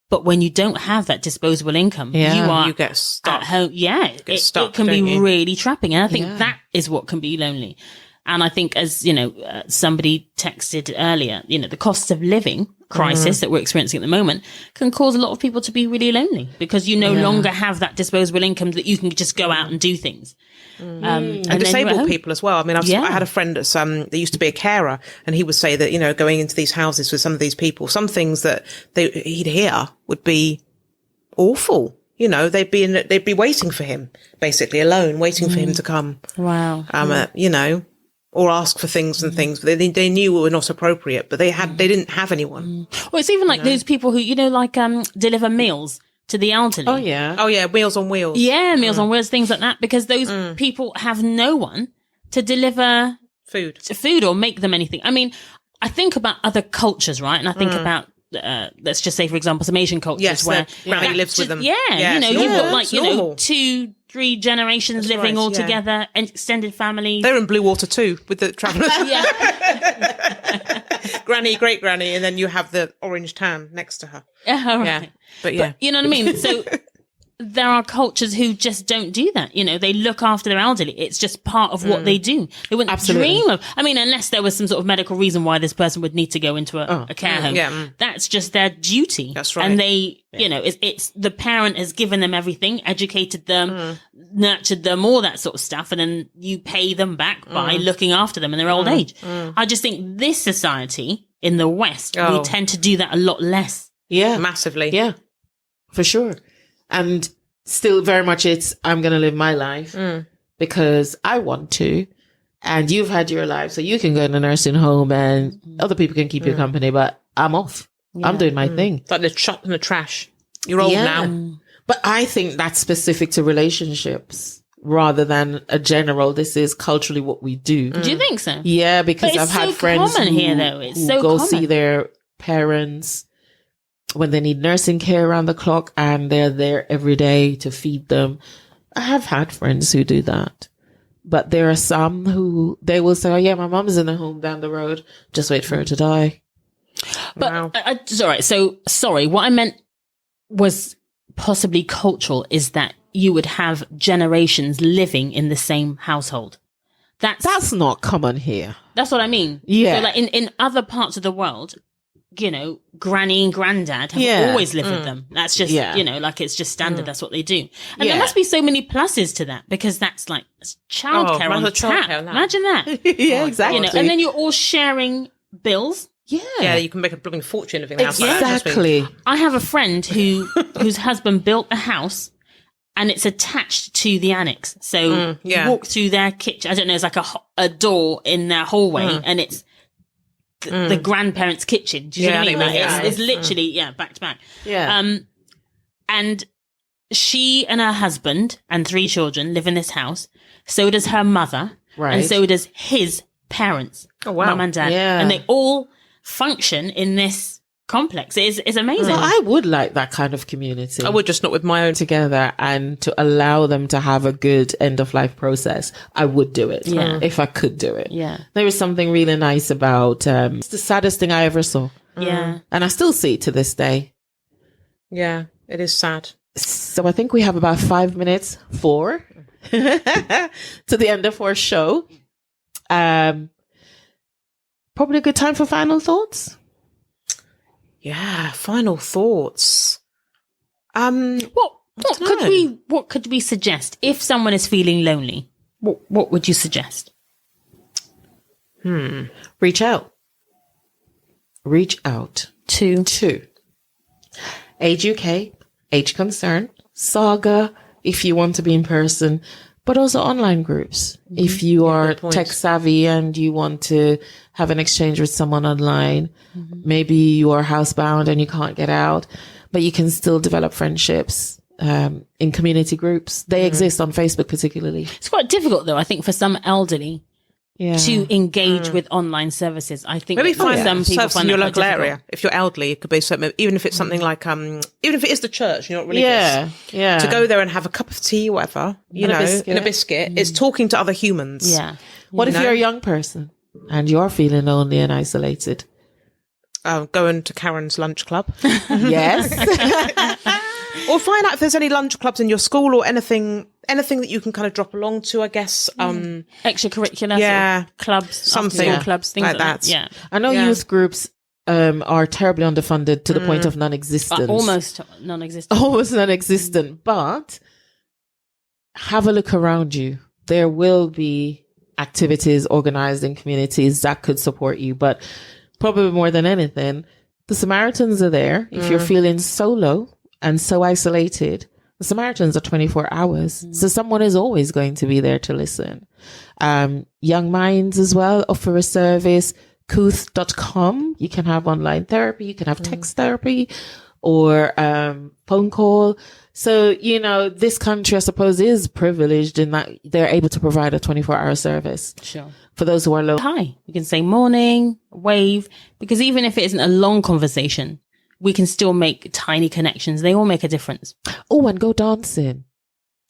But when you don't have that disposable income, you get stuck. at home. Yeah, stuck, it can be don't you? really trapping. And I think that is what can be lonely. And I think, as you know, somebody texted earlier, you know, the cost of living crisis that we're experiencing at the moment can cause a lot of people to be really lonely because you no longer have that disposable income that you can just go out and do things. And disabled people as well. I mean, I had a friend that's that used to be a carer, and he would say that, you know, going into these houses with some of these people, some things that he'd hear would be awful. You know, they'd be waiting for him, basically alone, waiting for him to come. Wow. You know, or ask for things and things. They knew were not appropriate, but they didn't have anyone. Well, it's even like those people who, you know, like deliver meals to the elderly. Oh yeah. Oh yeah, Meals on Wheels. Yeah, Meals on Wheels, things like that, because those people have no one to deliver food or make them anything. I mean, I think about other cultures, right? And I think about, let's just say, for example, some Asian cultures where granny lives with them. Yeah, you know, you've got like, you know, 2-3 generations living all together, and extended families. They're in Blue Water too, with the travellers. Granny, great granny, and then you have the orange tan next to her. Right. Yeah, but you know what I mean? So there are cultures who just don't do that. You know, they look after their elderly. It's just part of what they do. They wouldn't dream of, I mean, unless there was some sort of medical reason why this person would need to go into a care home. Yeah. That's just their duty. That's right. And they, you know, it's the parent has given them everything, educated them, nurtured them, all that sort of stuff. And then you pay them back by looking after them in their old age. I just think this society in the West, we tend to do that a lot less. Yeah. Massively. Yeah. For sure. And still very much I'm going to live my life because I want to. And you've had your life, so you can go in a nursing home and other people can keep you company, but I'm off. Yeah. I'm doing my thing. It's like the chuck in the trash. You're old now. But I think that's specific to relationships rather than a general, this is culturally what we do. Do you think so? Yeah, because I've had friends who go see their parents when they need nursing care around the clock and they're there every day to feed them. I have had friends who do that. But there are some who they will say, oh yeah, my mom's in the home down the road. Just wait for her to die. But sorry, what I meant was possibly cultural, is that you would have generations living in the same household. That's not common here. That's what I mean. Yeah. So like in other parts of the world, you know, granny and granddad have always lived with them. That's just, you know, like it's just standard. That's what they do. And there must be so many pluses to that, because that's like childcare on tap. Imagine that. Yeah, exactly. You know, and then you're all sharing bills. Yeah. Yeah, you can make a blooming fortune living in a house. Exactly. I have a friend whose husband built a house and it's attached to the annex. So you walk through their kitchen. I don't know, it's like a door in their hallway and it's the grandparents' kitchen. Do you know what I mean? Like it's literally, back to back. Yeah. And she and her husband and 3 children live in this house. So does her mother. Right. And so does his parents. Oh, wow. Mum and dad. Yeah. And they all function in this complex. It's amazing. Well, I would like that kind of community. I would, just not with my own. Together, and to allow them to have a good end of life process. I would do it if I could do it. Yeah. There was something really nice about it's the saddest thing I ever saw. Yeah. And I still see it to this day. Yeah, it is sad. So I think we have about 5 minutes to the end of our show. Probably a good time for final thoughts. Yeah, final thoughts. What could we suggest if someone is feeling lonely? What would you suggest? Reach out. Reach out to Age UK, Age Concern, Saga, if you want to be in person, but also online groups. If you are tech savvy and you want to have an exchange with someone online, maybe you are housebound and you can't get out, but you can still develop friendships in community groups. They exist on Facebook particularly. It's quite difficult though, I think, for some elderly to engage with online services. I think maybe find some people service in your local area. If you're elderly, it could be something, even if it's something like, even if it is the church, you're not religious. Yeah. To go there and have a cup of tea, or whatever, in a biscuit. It's talking to other humans. Yeah. What if you're a young person and you're feeling lonely and isolated? Going to Karen's lunch club. Yes. Or find out if there's any lunch clubs in your school or anything that you can kind of drop along to, I guess. Extracurricular Yeah. sort of clubs, Something after-school clubs, things like like that. Yeah. I know Yeah. youth groups are terribly underfunded to the point of non-existent. Almost non-existent. Almost non-existent, but have a look around you. There will be activities organized in communities that could support you, but probably more than anything, the Samaritans are there. If you're feeling solo and so isolated, the Samaritans are 24 hours. So someone is always going to be there to listen. Young Minds as well offer a service, Kooth.com. You can have online therapy. You can have text therapy or phone call. So, you know, this country, I suppose, is privileged in that they're able to provide a 24-hour service Sure. for those who are low. Hi. You can say morning, wave, because even if it isn't a long conversation, we can still make tiny connections. They all make a difference. Oh, and go dancing.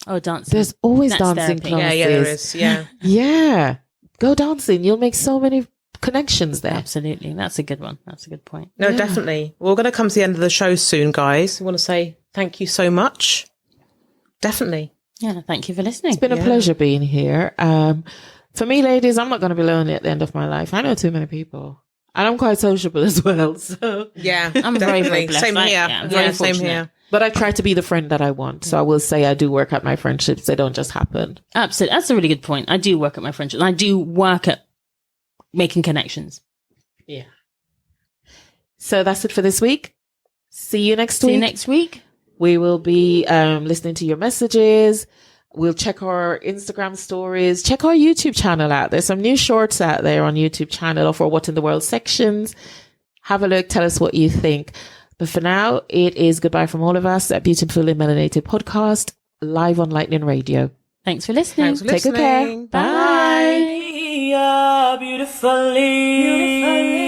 Oh, dancing. There's always That's dancing therapy. classes. Yeah, there is. Yeah. Yeah. Go dancing. You'll make so many connections there. Absolutely. That's a good one. That's a good point. No, definitely. We're going to come to the end of the show soon, guys. We want to say thank you so much. Definitely. Yeah. Thank you for listening. It's been a pleasure being here. For me, ladies, I'm not going to be lonely at the end of my life. I know too many people. And I'm quite sociable as well. So, Yeah, I'm very, very definitely. blessed. Same Like, here. yeah, I'm very Same fortunate. here. but I try to be the friend that I want. So I will say I do work at my friendships. They don't just happen. Absolutely. That's a really good point. I do work at my friendship. And I do work at making connections. Yeah. So that's it for this week. See you next See week. you next week. We will be listening to your messages. We'll check our Instagram stories. Check our YouTube channel out. There's some new shorts out there on YouTube channel for What in the World sections. Have a look. Tell us what you think. But for now, it is goodbye from all of us at Beautifully Melanated Podcast, live on Lightning Radio. Thanks for listening. Thanks for Take good care. listening. Bye. Beautifully.